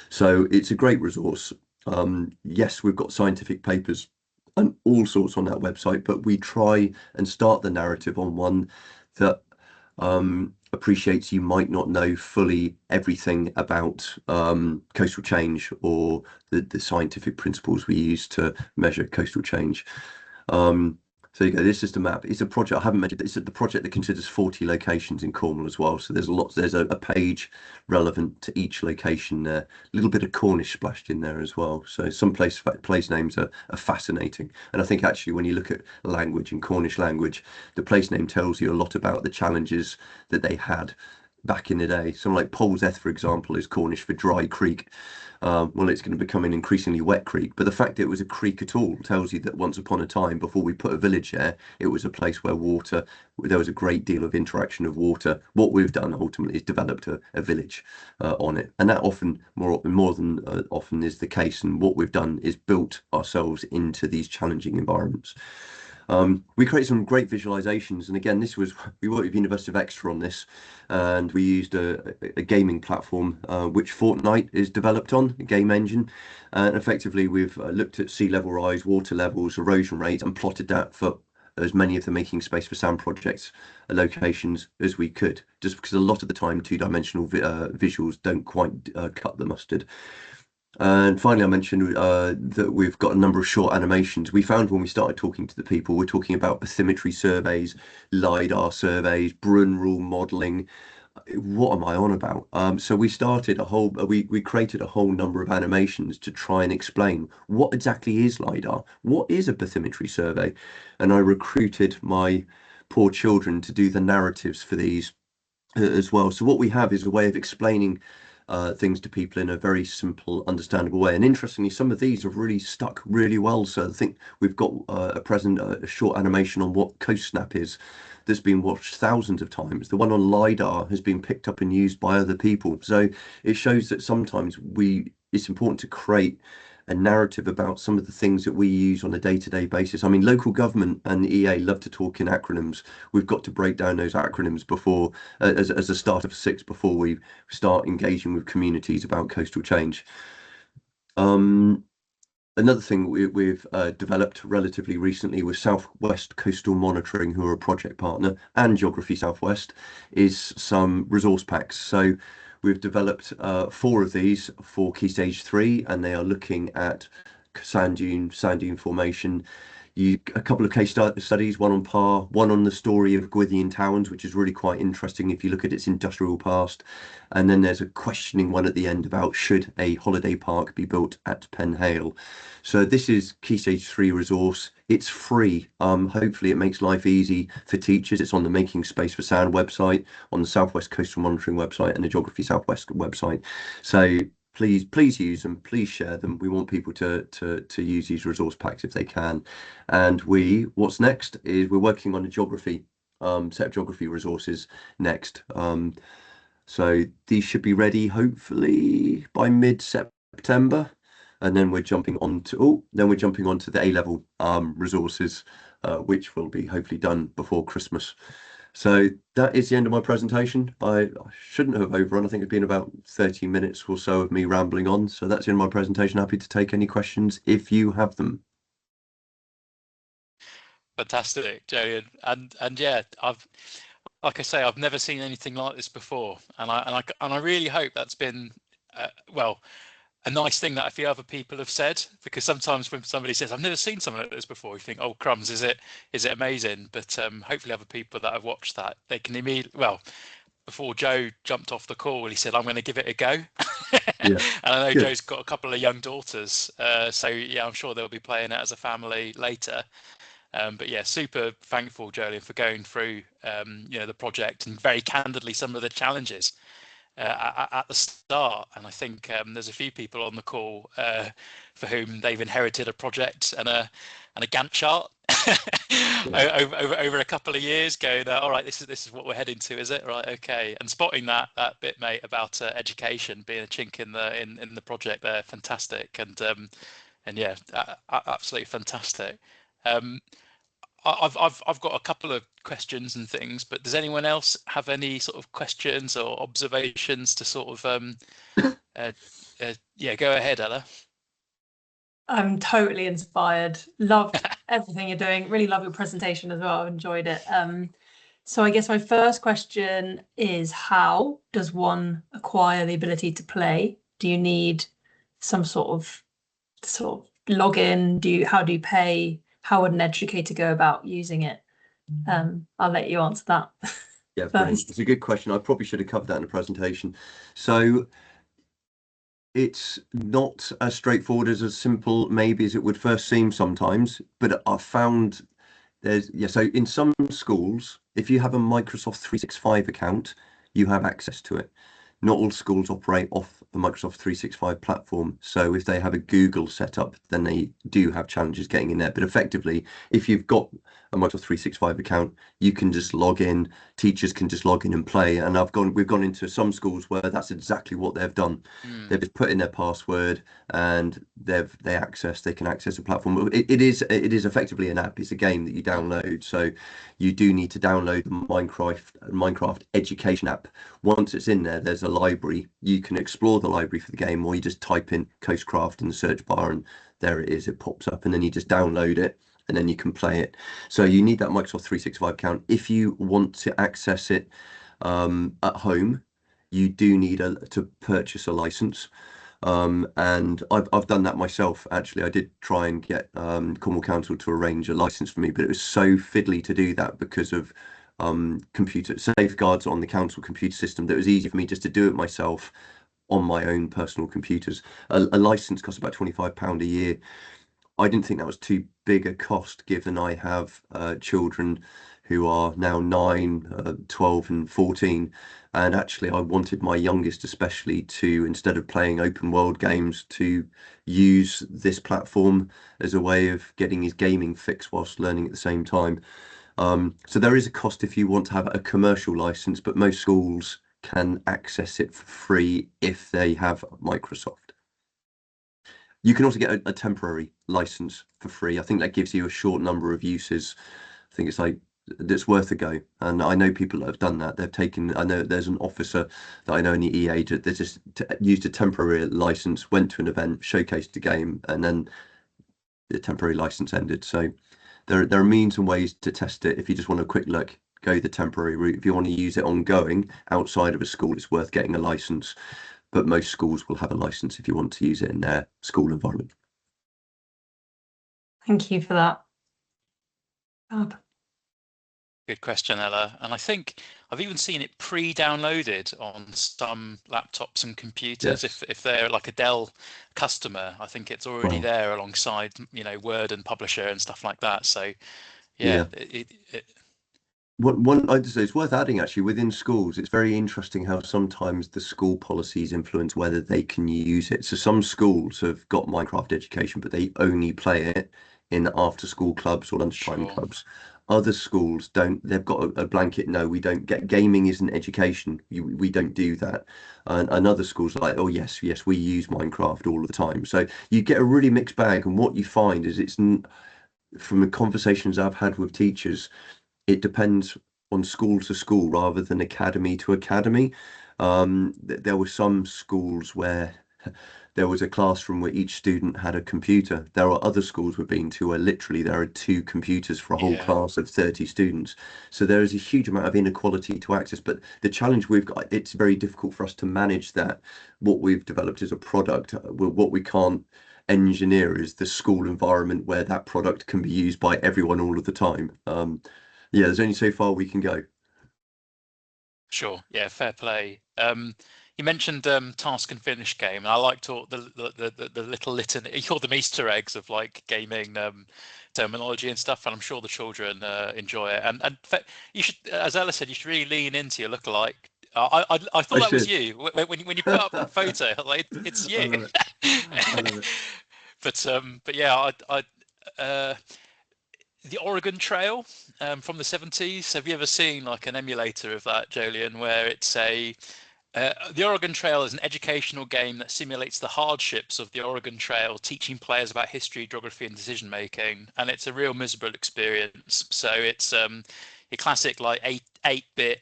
So it's a great resource. Yes, we've got scientific papers and all sorts on that website, but we try and start the narrative on one that appreciates you might not know fully everything about coastal change or the scientific principles we use to measure coastal change. So you go, this is the map. It's a project I haven't mentioned. It's the project that considers 40 locations in Cornwall as well. So there's a page relevant to each location there. A little bit of Cornish splashed in there as well. So some place names are fascinating. And I think actually when you look at language and Cornish language, the place name tells you a lot about the challenges that they had back in the day. Something like Poleseth, for example, is Cornish for dry creek. Well, it's going to become an increasingly wet creek, but the fact that it was a creek at all tells you that once upon a time, before we put a village there, it was a place where there was a great deal of interaction of water. What we've done ultimately is developed a village on it, and that often, more than often, is the case. And what we've done is built ourselves into these challenging environments. We create some great visualizations, and again, we worked with University of Exeter on this, and we used a gaming platform which Fortnite is developed on, a game engine, and effectively we've looked at sea level rise, water levels, erosion rates, and plotted that for as many of the Making Space for Sound projects locations as we could, just because a lot of the time two-dimensional visuals don't quite cut the mustard. And finally, I mentioned that we've got a number of short animations. We found when we started talking to the people, we're talking about bathymetry surveys, LiDAR surveys, Brun rule modelling. What am I on about? So we started we created a whole number of animations to try and explain what exactly is LiDAR, what is a bathymetry survey, and I recruited my poor children to do the narratives for these as well. So what we have is a way of explaining things to people in a very simple, understandable way. And interestingly, some of these have really stuck really well. So I think we've got a short animation on what Coast Snap is that's been watched thousands of times. The one on LiDAR has been picked up and used by other people. So it shows that sometimes it's important to create a narrative about some of the things that we use on a day-to-day basis. I mean, local government and EA love to talk in acronyms. We've got to break down those acronyms before, as a start of 6, before we start engaging with communities about coastal change. Another thing we've developed relatively recently with Southwest Coastal Monitoring, who are a project partner, and Geography Southwest, is some resource packs. So we've developed 4 of these for Key Stage 3, and they are looking at sand dune formation. A couple of case studies, one on Par, one on the story of Gwythian Towns, which is really quite interesting if you look at its industrial past. And then there's a questioning one at the end about should a holiday park be built at Penhale. So this is Key Stage 3 resource. It's free. Hopefully it makes life easy for teachers. It's on the Making Space for Sound website, on the Southwest Coastal Monitoring website, and the Geography Southwest website. So please use them, please share them. We want people to use these resource packs if they can. And what's next is we're working on a geography set of geography resources next. So these should be ready hopefully by mid-September. And then we're jumping on to the A-level resources, which will be hopefully done before Christmas. So that is the end of my presentation. I shouldn't have overrun. I think it's been about 30 minutes or so of me rambling on. So that's the end of my presentation. Happy to take any questions if you have them. Fantastic, Jolyon. And yeah, like I say, I've never seen anything like this before, and I really hope that's been well, a nice thing that a few other people have said, because sometimes when somebody says I've never seen something like this before, you think, oh crumbs, is it amazing? But hopefully other people that have watched that, they can immediately, well, before Joe jumped off the call, he said I'm going to give it a go. Yeah. And I know Good. Joe's got a couple of young daughters, so yeah, I'm sure they'll be playing it as a family later. But yeah, super thankful, Jolyon, for going through the project and very candidly some of the challenges at the start. And I think there's a few people on the call for whom they've inherited a project and a Gantt chart over a couple of years, going, all right, this is what we're heading to, is it? Right, okay. And spotting that bit, mate, about education being a chink in the project there, fantastic. And yeah, absolutely fantastic. I've got a couple of questions and things, but does anyone else have any sort of questions or observations to sort of yeah, go ahead, Ella. I'm totally inspired. Loved everything you're doing. Really love your presentation as well. I've enjoyed it. So I guess my first question is, how does one acquire the ability to play? Do you need some sort of login? How do you pay? How would an educator go about using it? I'll let you answer that. Yeah, brilliant. It's a good question. I probably should have covered that in the presentation. So it's not as straightforward as simple maybe as it would first seem sometimes, but I found so in some schools, if you have a Microsoft 365 account, you have access to it. Not all schools operate off the Microsoft 365 platform. So if they have a Google setup, then they do have challenges getting in there. But effectively, if you've got a Microsoft 365 account, you can just log in. Teachers can just log in and play. And we've gone into some schools where that's exactly what they've done. They've just put in their password and they can access the platform. It is effectively an app. It's a game that you download. So you do need to download the Minecraft education app. Once it's in there, there's a library. You can explore the library for the game, or you just type in Coastcraft in the search bar and there it is. It pops up and then you just download it and then you can play it. So you need that Microsoft 365 account. If you want to access it at home, you do need to purchase a license. And I've done that myself. Actually, I did try and get Cornwall Council to arrange a license for me, but it was so fiddly to do that because of computer safeguards on the council computer system that it was easy for me just to do it myself on my own personal computers. A license costs about £25 a year. I didn't think that was too big a cost, given I have children who are now 9, 12 and 14. And actually I wanted my youngest especially to, instead of playing open world games, to use this platform as a way of getting his gaming fix whilst learning at the same time. So there is a cost if you want to have a commercial license, but most schools can access it for free if they have Microsoft. You can also get a temporary license for free. I think that gives you a short number of uses. I think it's worth a go. And I know people that have done that. I know there's an officer that I know in the EA that just used a temporary license, went to an event, showcased the game, and then the temporary license ended. So there are means and ways to test it. If you just want a quick look, go the temporary route. If you want to use it ongoing outside of a school, it's worth getting a license. But most schools will have a license if you want to use it in their school environment. Thank you for that. Fab. Good question, Ella. And I think I've even seen it pre-downloaded on some laptops and computers. Yes. If they're like a Dell customer, I think it's already Wow. there alongside, you know, Word and Publisher and stuff like that. So Yeah. it I'd say it's worth adding actually within schools. It's very interesting how sometimes the school policies influence whether they can use it. So some schools have got Minecraft education, but they only play it in after-school clubs or lunchtime Sure. clubs. Other schools don't. They've got a blanket. No, we don't get gaming isn't education. We don't do that. And other schools are like, oh yes, we use Minecraft all the time. So you get a really mixed bag. And what you find is from the conversations I've had with teachers, it depends on school to school rather than academy to academy. There were some schools where there was a classroom where each student had a computer. There are other schools we've been to where literally there are 2 computers for a whole class of 30 students. So there is a huge amount of inequality to access. But the challenge we've got, it's very difficult for us to manage that. What we've developed is a product. What we can't engineer is the school environment where that product can be used by everyone all of the time. Yeah, there's only so far we can go. Sure. Yeah, fair play. You mentioned task and finish game, and I liked all the little litany, you call them Easter eggs of like gaming terminology and stuff, and I'm sure the children enjoy it. And you should, as Ella said, you should really lean into your lookalike. I thought that was you when you put up that photo. Like it's you. I love it. I love it. But yeah, the Oregon Trail from the 70s. Have you ever seen like an emulator of that, Jolyon, where it's the Oregon Trail is an educational game that simulates the hardships of the Oregon Trail, teaching players about history, geography, and decision making. And it's a real miserable experience. So it's your classic like 8-bit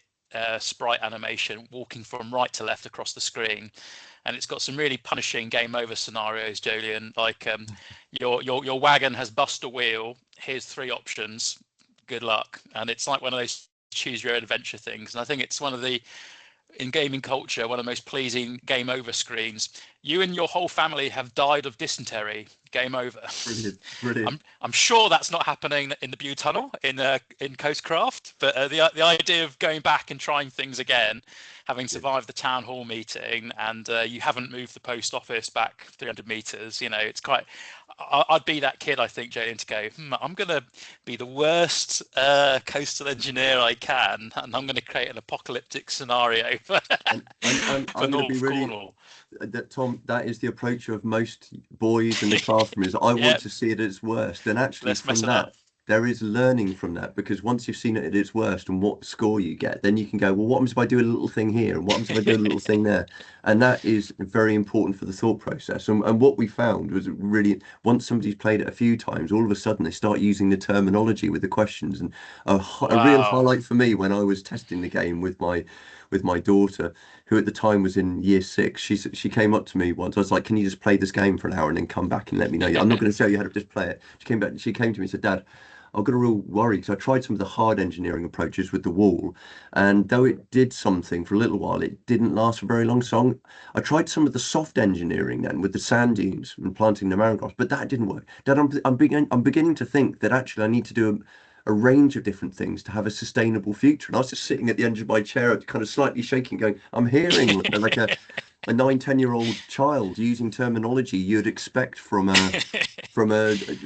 sprite animation, walking from right to left across the screen. And it's got some really punishing game over scenarios, Jolyon, like your wagon has bust a wheel. Here's 3 options. Good luck. And it's like one of those choose your own adventure things. And I think it's one of the, in gaming culture, one of the most pleasing game over screens. You and your whole family have died of dysentery. Game over. Brilliant. I'm sure that's not happening in the Bude Tunnel in Coastcraft, but the idea of going back and trying things again, having survived the town hall meeting, and you haven't moved the post office back 300 meters. You know, it's quite. I'd be that kid, I think, Jolyon, to go, I'm going to be the worst coastal engineer I can, and I'm going to create an apocalyptic scenario for, for North Cornwall. Tom, that is the approach of most boys in the classroom. Is I want to see it at its worst, and actually from that there is learning from that, because once you've seen it at its worst and what score you get, then you can go, well, what happens if I do a little thing here, and what happens if I do a little thing there? And that is very important for the thought process. And what we found was really, once somebody's played it a few times, all of a sudden they start using the terminology with the questions. And a real highlight for me when I was testing the game with my daughter, who at the time was in year 6, she came up to me once. I was like, can you just play this game for an hour and then come back and let me know? I'm not going to tell you how to just play it. She came to me and said, Dad, I've got a real worry, because I tried some of the hard engineering approaches with the wall, and though it did something for a little while, it didn't last for very long. So I tried some of the soft engineering then with the sand dunes and planting the marrow grass, but that didn't work. Dad, I'm beginning to think that actually I need to do a range of different things to have a sustainable future. And I was just sitting at the end of my chair, kind of slightly shaking, going, I'm hearing like a 9-10-year-old child using terminology you'd expect from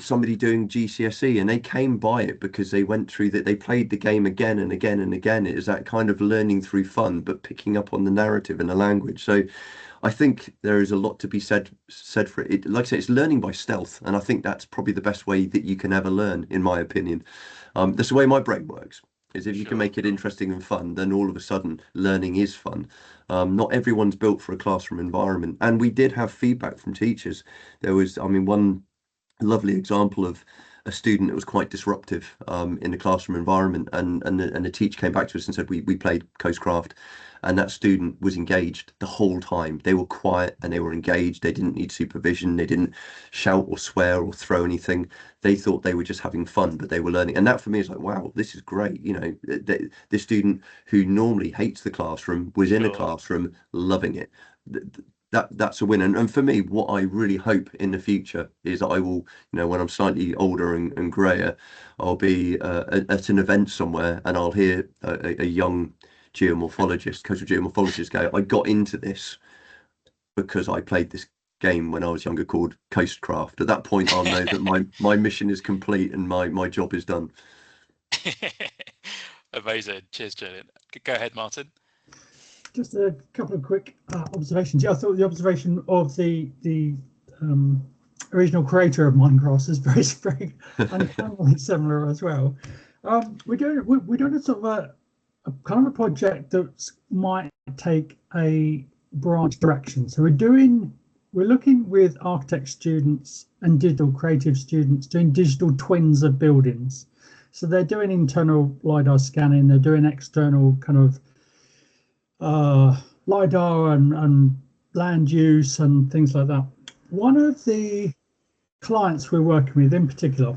somebody doing GCSE, and they came by it because they went through that. They played the game again and again and again. It is that kind of learning through fun, but picking up on the narrative and the language. So I think there is a lot to be said for it. Like I say, it's learning by stealth, and I think that's probably the best way that you can ever learn, in my opinion. That's the way my brain works. Is if you can make it interesting and fun, then all of a sudden learning is fun. Not everyone's built for a classroom environment, and we did have feedback from teachers. There was, one lovely example of a student that was quite disruptive in the classroom environment, and the teacher came back to us and said, we played Coastcraft, and that student was engaged the whole time. They were quiet and they were engaged. They didn't need supervision. They didn't shout or swear or throw anything. They thought they were just having fun, but they were learning. And that for me is like, wow, this is great. This student who normally hates the classroom was in a classroom loving it. that's a win. And for me, what I really hope in the future is that I will, when I'm slightly older and grayer, I'll be at an event somewhere and I'll hear a young geomorphologist, coastal geomorphologist go, I got into this because I played this game when I was younger called Coastcraft. At that point, I'll know that my mission is complete and my job is done. Amazing. Cheers, Julian. Go ahead, Martin. Just a couple of quick observations. Yeah, I thought the observation of the original creator of Minecraft is very uncannily similar as well. We're doing a sort of a kind of a project that might take a branch direction. So we're looking with architect students and digital creative students doing digital twins of buildings. So they're doing internal LiDAR scanning, they're doing external kind of LiDAR and land use and things like that. One of the clients we're working with in particular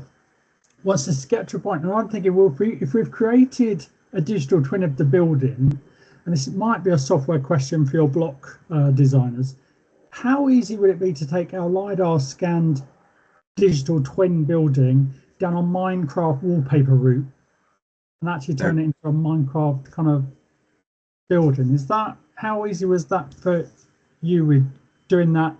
wants us to get to a point, and I'm thinking, well, if we've created a digital twin of the building, and this might be a software question for your block designers, how easy would it be to take our LiDAR scanned digital twin building down a Minecraft wallpaper route and actually turn it into a Minecraft kind of building? How easy was that for you with doing that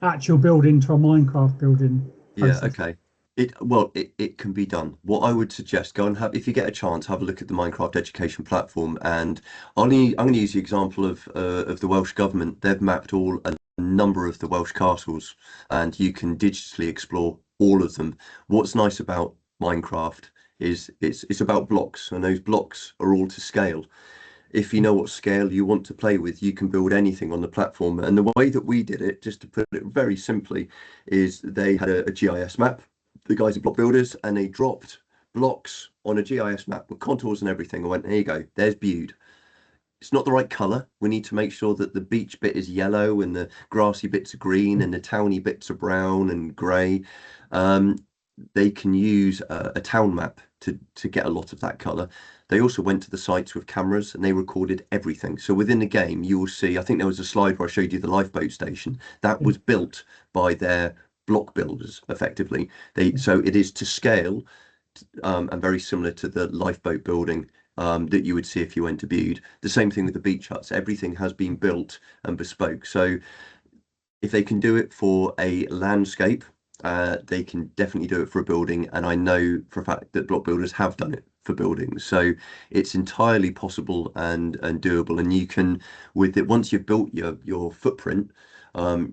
actual building to a Minecraft building process? Yeah, okay. It can be done. What I would suggest, go and if you get a chance, have a look at the Minecraft education platform. And I'm going to use the example of the Welsh government. They've mapped a number of the Welsh castles, and you can digitally explore all of them. What's nice about Minecraft is it's about blocks, and those blocks are all to scale. If you know what scale you want to play with, you can build anything on the platform. And the way that we did it, just to put it very simply, is they had a GIS map, the guys at Blockbuilders, and they dropped blocks on a GIS map with contours and everything. I went, there you go, there's Bude. It's not the right colour. We need to make sure that the beach bit is yellow and the grassy bits are green and the towny bits are brown and grey. They can use a town map to get a lot of that colour. They also went to the sites with cameras and they recorded everything. So within the game, you will see, I think there was a slide where I showed you the lifeboat station. That was built by their Blockbuilders, effectively. So it is to scale and very similar to the lifeboat building that you would see if you went to Bude. The same thing with the beach huts. Everything has been built and bespoke. So if they can do it for a landscape, they can definitely do it for a building. And I know for a fact that Blockbuilders have done it for buildings. So it's entirely possible and doable. And you can, with it, once you've built your footprint,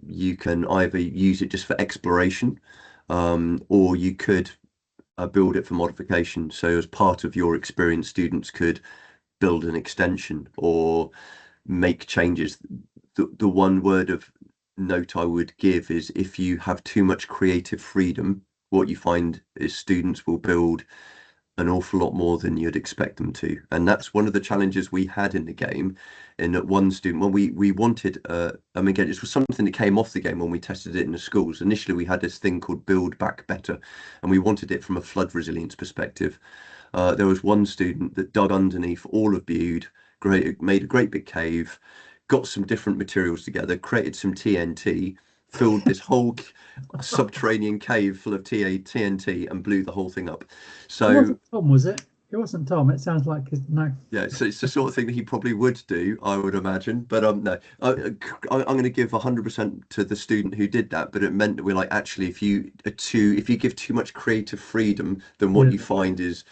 you can either use it just for exploration, or you could build it for modification. So as part of your experience, students could build an extension or make changes. The one word of note I would give is, if you have too much creative freedom, what you find is students will build an awful lot more than you'd expect them to. And that's one of the challenges we had in the game, in that one student, when we wanted, again, this was something that came off the game when we tested it in the schools. Initially, we had this thing called Build Back Better, and we wanted it from a flood resilience perspective. There was one student that dug underneath all of Bude, made a great big cave, got some different materials together, created some TNT, filled this whole subterranean cave full of TNT and blew the whole thing up. So it wasn't Tom, was it? It wasn't Tom. It sounds like no. Yeah, so it's the sort of thing that he probably would do, I would imagine. But no, I'm going to give 100% to the student who did that. But it meant that we're like, actually, if you give too much creative freedom, then what you find is,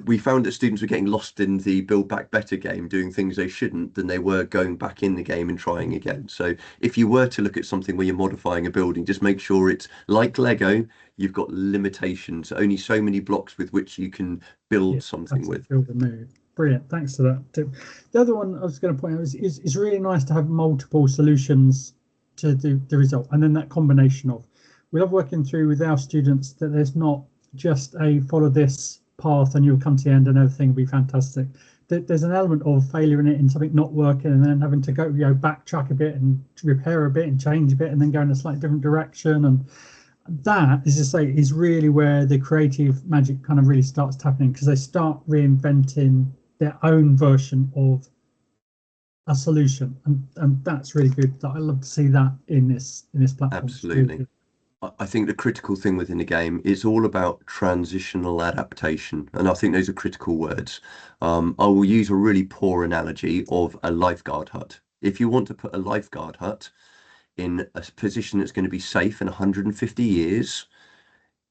we found that students were getting lost in the Build Back Better game, doing things they shouldn't, than they were going back in the game and trying again. So if you were to look at something where you're modifying a building, just make sure it's like Lego. You've got limitations, only so many blocks with which you can build something with. Build a move. Brilliant, thanks for that tip. The other one I was going to point out is really nice to have multiple solutions to the result, and then that combination of, we love working through with our students that there's not just a follow this path and you'll come to the end and everything will be fantastic. There's an element of failure in it and something not working, and then having to go backtrack a bit and repair a bit and change a bit and then go in a slightly different direction. And that, as I say, is really where the creative magic kind of really starts happening, because they start reinventing their own version of a solution, and that's really good. I love to see that in this platform. Absolutely. I think the critical thing within the game is all about transitional adaptation, and I think those are critical words. I will use a really poor analogy of a lifeguard hut. If you want to put a lifeguard hut in a position that's going to be safe in 150 years,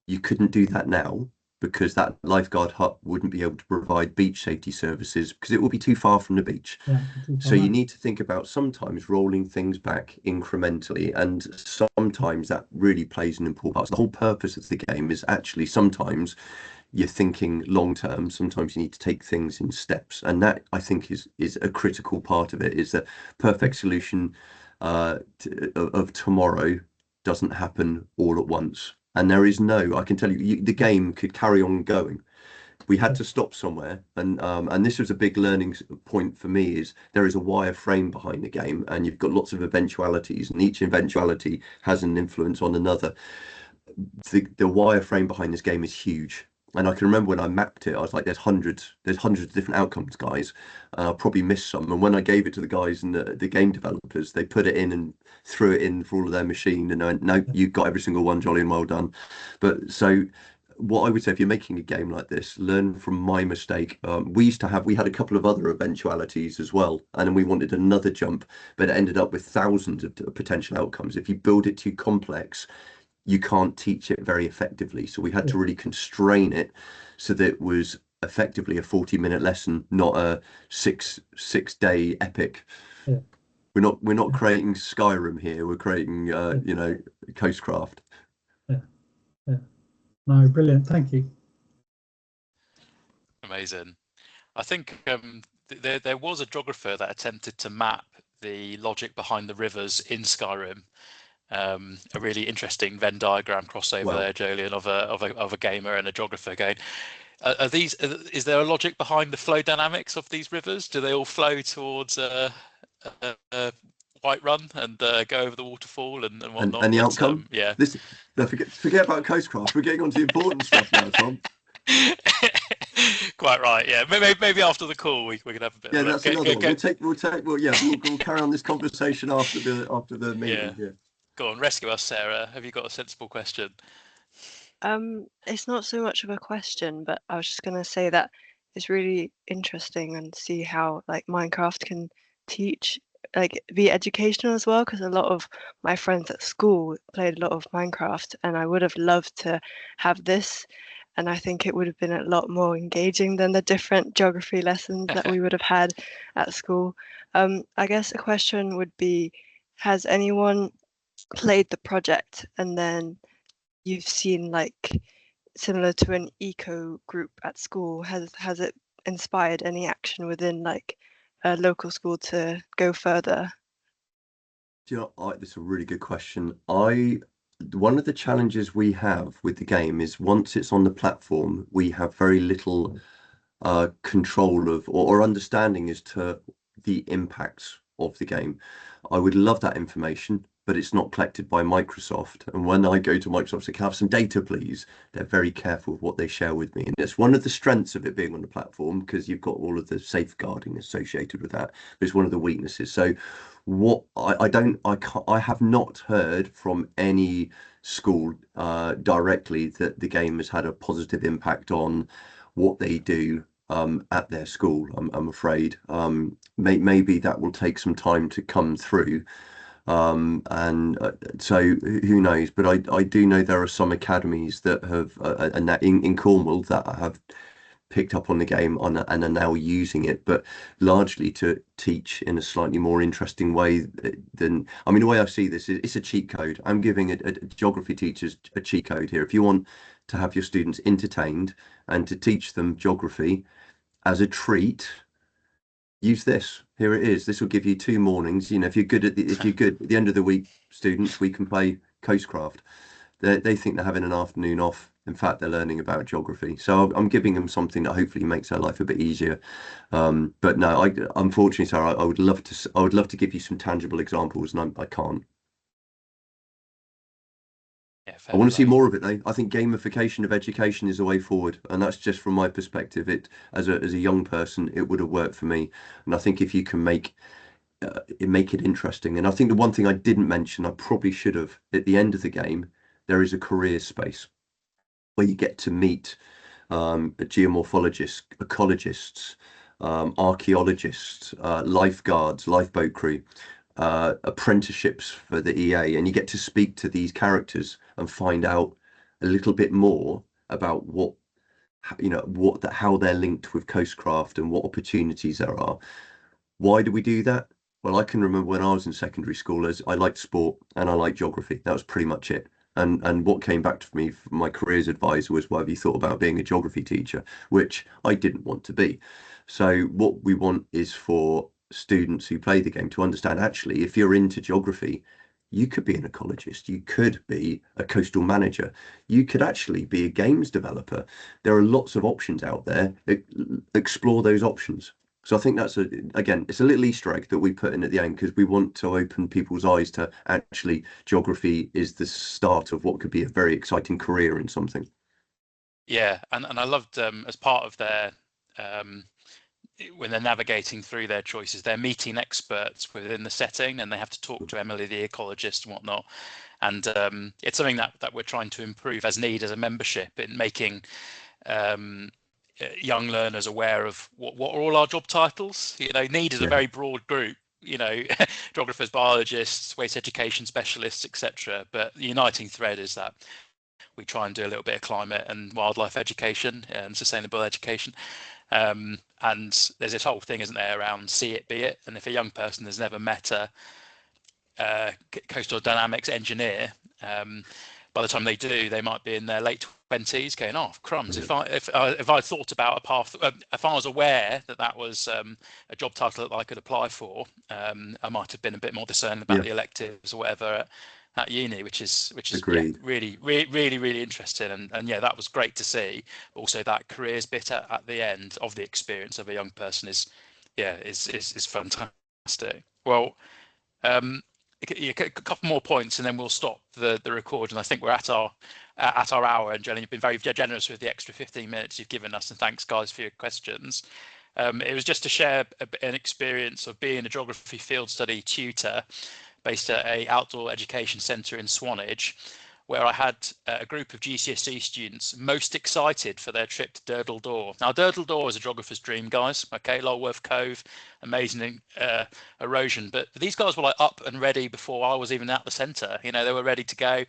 you couldn't do that now, because that lifeguard hut wouldn't be able to provide beach safety services because it will be too far from the beach. Yeah, so you need to think about sometimes rolling things back incrementally, and sometimes that really plays an important part. So the whole purpose of the game is actually sometimes you're thinking long term, sometimes you need to take things in steps, and that I think is a critical part of it. Is the perfect solution of tomorrow doesn't happen all at once. And there is no, I can tell you, the game could carry on going. We had to stop somewhere, and this was a big learning point for me. Is there is a wireframe behind the game, and you've got lots of eventualities, and each eventuality has an influence on another. The wireframe behind this game is huge, and I can remember when I mapped it, I was like, there's hundreds of different outcomes, guys. I probably missed some, and when I gave it to the guys and the game developers, they put it in and threw it in for all of their machine, and I went, no, you got every single one, Jolyon, well done. But so what I would say, if you're making a game like this, learn from my mistake. We had a couple of other eventualities as well, and then we wanted another jump, but it ended up with thousands of potential outcomes. If you build it too complex, you can't teach it very effectively. So we had to really constrain it so that it was effectively a 40-minute lesson, not a six-day epic. Yeah. We're not creating Skyrim here. We're creating Coastcraft. Yeah. No, brilliant. Thank you. Amazing. I think there was a geographer that attempted to map the logic behind the rivers in Skyrim. A really interesting Venn diagram crossover there, Jolyon, of a gamer and a geographer going, is there a logic behind the flow dynamics of these rivers? Do they all flow towards Whiterun and go over the waterfall and whatnot? And the outcome? Yeah. Forget about Coastcraft. We're getting on to the important stuff now, Tom. Quite right. Yeah. Maybe after the call we can have a bit. Yeah, that's another one. We'll carry on this conversation after the meeting. Yeah. Go on, rescue us, Sarah. Have you got a sensible question? It's not so much of a question, but I was just going to say that it's really interesting and see how like Minecraft can teach, like be educational as well, because a lot of my friends at school played a lot of Minecraft, and I would have loved to have this, and I think it would have been a lot more engaging than the different geography lessons that we would have had at school. I guess a question would be, has anyone played the project and then you've seen, like, similar to an eco group at school, has it inspired any action within like a local school to go further? That's a really good question. One of the challenges we have with the game is once it's on the platform, we have very little control of or understanding as to the impacts of the game. I would love that information, but it's not collected by Microsoft. And when I go to Microsoft, say, can I have some data, please? They're very careful with what they share with me. And it's one of the strengths of it being on the platform, because you've got all of the safeguarding associated with that. But it's one of the weaknesses. So what I have not heard from any school directly that the game has had a positive impact on what they do at their school, I'm afraid. Maybe that will take some time to come through. So who knows, but I do know there are some academies that have and that in Cornwall that have picked up on the game and are now using it, but largely to teach in a slightly more interesting way than, I mean, the way I see this is it's a cheat code. I'm giving a geography teachers a cheat code here. If you want to have your students entertained and to teach them geography as a treat, use this. Here it is. This will give you 2 mornings. You know, if you're good at the end of the week, students, we can play Coastcraft. They think they're having an afternoon off. In fact, they're learning about geography. So I'm giving them something that hopefully makes their life a bit easier. But no, unfortunately, Sarah, I would love to give you some tangible examples, and I can't. Yeah, I want to see more of it though. I think gamification of education is the way forward, and that's just from my perspective. It as a young person, it would have worked for me, and I think if you can make make it interesting. And I think the one thing I didn't mention, I probably should have, at the end of the game, there is a career space where you get to meet geomorphologists, ecologists, archaeologists, lifeguards, lifeboat crew, apprenticeships for the EA, and you get to speak to these characters and find out a little bit more about what, you know, how they're linked with Coastcraft and what opportunities there are. Why do we do that? Well, I can remember when I was in secondary school, as I liked sport and I liked geography. That was pretty much it. And what came back to me from my careers advisor was, well, have you thought about being a geography teacher? Which I didn't want to be. So what we want is for students who play the game to understand, actually, if you're into geography, you could be an ecologist, you could be a coastal manager, you could actually be a games developer. There are lots of options out there. Explore those options. So I think that's again, it's a little Easter egg that we put in at the end, because we want to open people's eyes to actually geography is the start of what could be a very exciting career in something. Yeah, and I loved as part of their when they're navigating through their choices, they're meeting experts within the setting, and they have to talk to Emily the ecologist and whatnot. And it's something that we're trying to improve as a membership, in making young learners aware of what are all our job titles. You know, need is a very broad group, you know, geographers, biologists, waste education specialists, etc. But the uniting thread is that we try and do a little bit of climate and wildlife education and sustainable education. And there's this whole thing, isn't there, around see it, be it. And if a young person has never met a coastal dynamics engineer, by the time they do, they might be in their late 20s going, oh crumbs, if I thought about a path, if I was aware that was a job title that I could apply for, I might have been a bit more discerning about the electives or whatever at uni, which is really interesting. And yeah, that was great to see. Also, that careers bit at the end of the experience of a young person is fantastic. Well, a couple more points and then we'll stop the record, and I think we're at our hour. And Jolyon, you've been very generous with the extra 15 minutes you've given us, and thanks guys for your questions. It was just to share an experience of being a geography field study tutor based at a outdoor education centre in Swanage, where I had a group of GCSE students most excited for their trip to Durdle Door. Now, Durdle Door is a geographer's dream, guys. Okay, Lulworth Cove, amazing erosion. But these guys were like up and ready before I was even at the centre. You know, they were ready to go.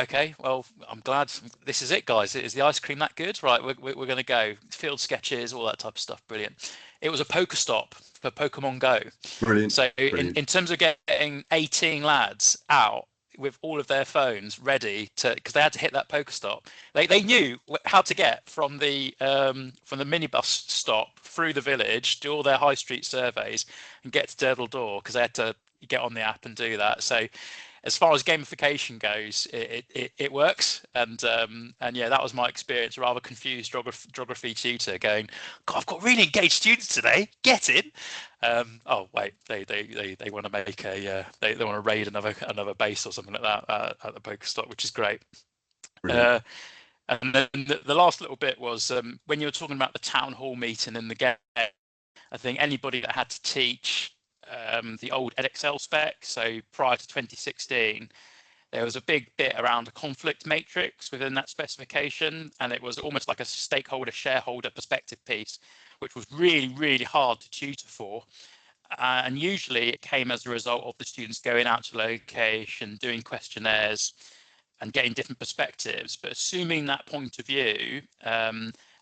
Okay, well, I'm glad this is it, guys. Is the ice cream that good? Right, we're going to go. Field sketches, all that type of stuff. Brilliant. It was a poker stop for Pokemon Go. Brilliant. So in terms of getting 18 lads out with all of their phones ready to, because they had to hit that poker stop. They knew how to get from the minibus stop through the village, do all their high street surveys, and get to Durdle Door, because they had to get on the app and do that. So as far as gamification goes, it works. And yeah, that was my experience. Rather confused geography tutor going, God, I've got really engaged students today. Get in. Oh wait, they want to make a they want to raid another base or something like that at the poker stop, which is great. And then the last little bit was when you were talking about the town hall meeting in the game. I think anybody that had to teach the old Edexcel spec, so prior to 2016, there was a big bit around a conflict matrix within that specification, and it was almost like a stakeholder shareholder perspective piece, which was really hard to tutor for. And usually it came as a result of the students going out to location, doing questionnaires and getting different perspectives. But assuming that point of view,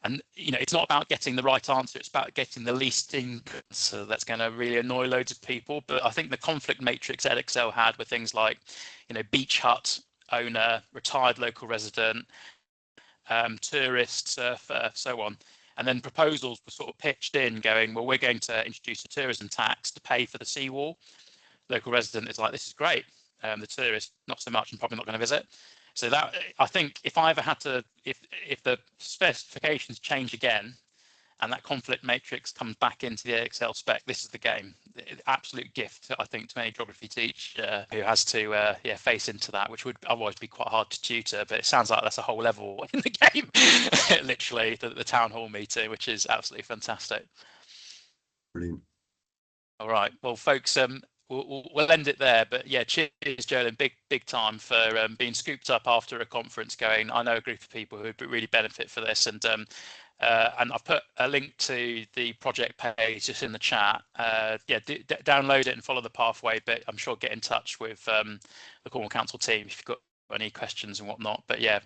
and you know, it's not about getting the right answer, it's about getting the least answer that's going to really annoy loads of people. But I think the conflict matrix Edexcel had were things like, you know, beach hut owner, retired local resident, tourist, surfer, so on. And then proposals were sort of pitched in going, well, we're going to introduce a tourism tax to pay for the seawall. Local resident is like, this is great. The tourist, not so much, and probably not going to visit. So that, I think, if I ever had to, if the specifications change again, and that conflict matrix comes back into the Edexcel spec, this is the game. Absolute gift, I think, to any geography teacher who has to face into that, which would otherwise be quite hard to tutor. But it sounds like that's a whole level in the game, literally, the town hall meeting, which is absolutely fantastic. Brilliant. All right. Well, folks, we'll end it there. But yeah, cheers, Jolyon. Big time for being scooped up after a conference going. I know a group of people who would really benefit for this, and I've put a link to the project page just in the chat. Yeah, download it and follow the pathway. But I'm sure get in touch with the Cornwall Council team if you've got any questions and whatnot. But yeah,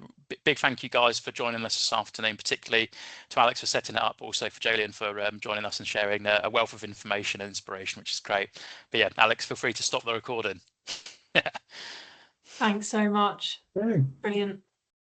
big thank you guys for joining us this afternoon, particularly to Alex for setting it up, also for Jolyon for joining us and sharing a wealth of information and inspiration, which is great. But yeah, Alex, feel free to stop the recording. Thanks so much. Okay. Brilliant.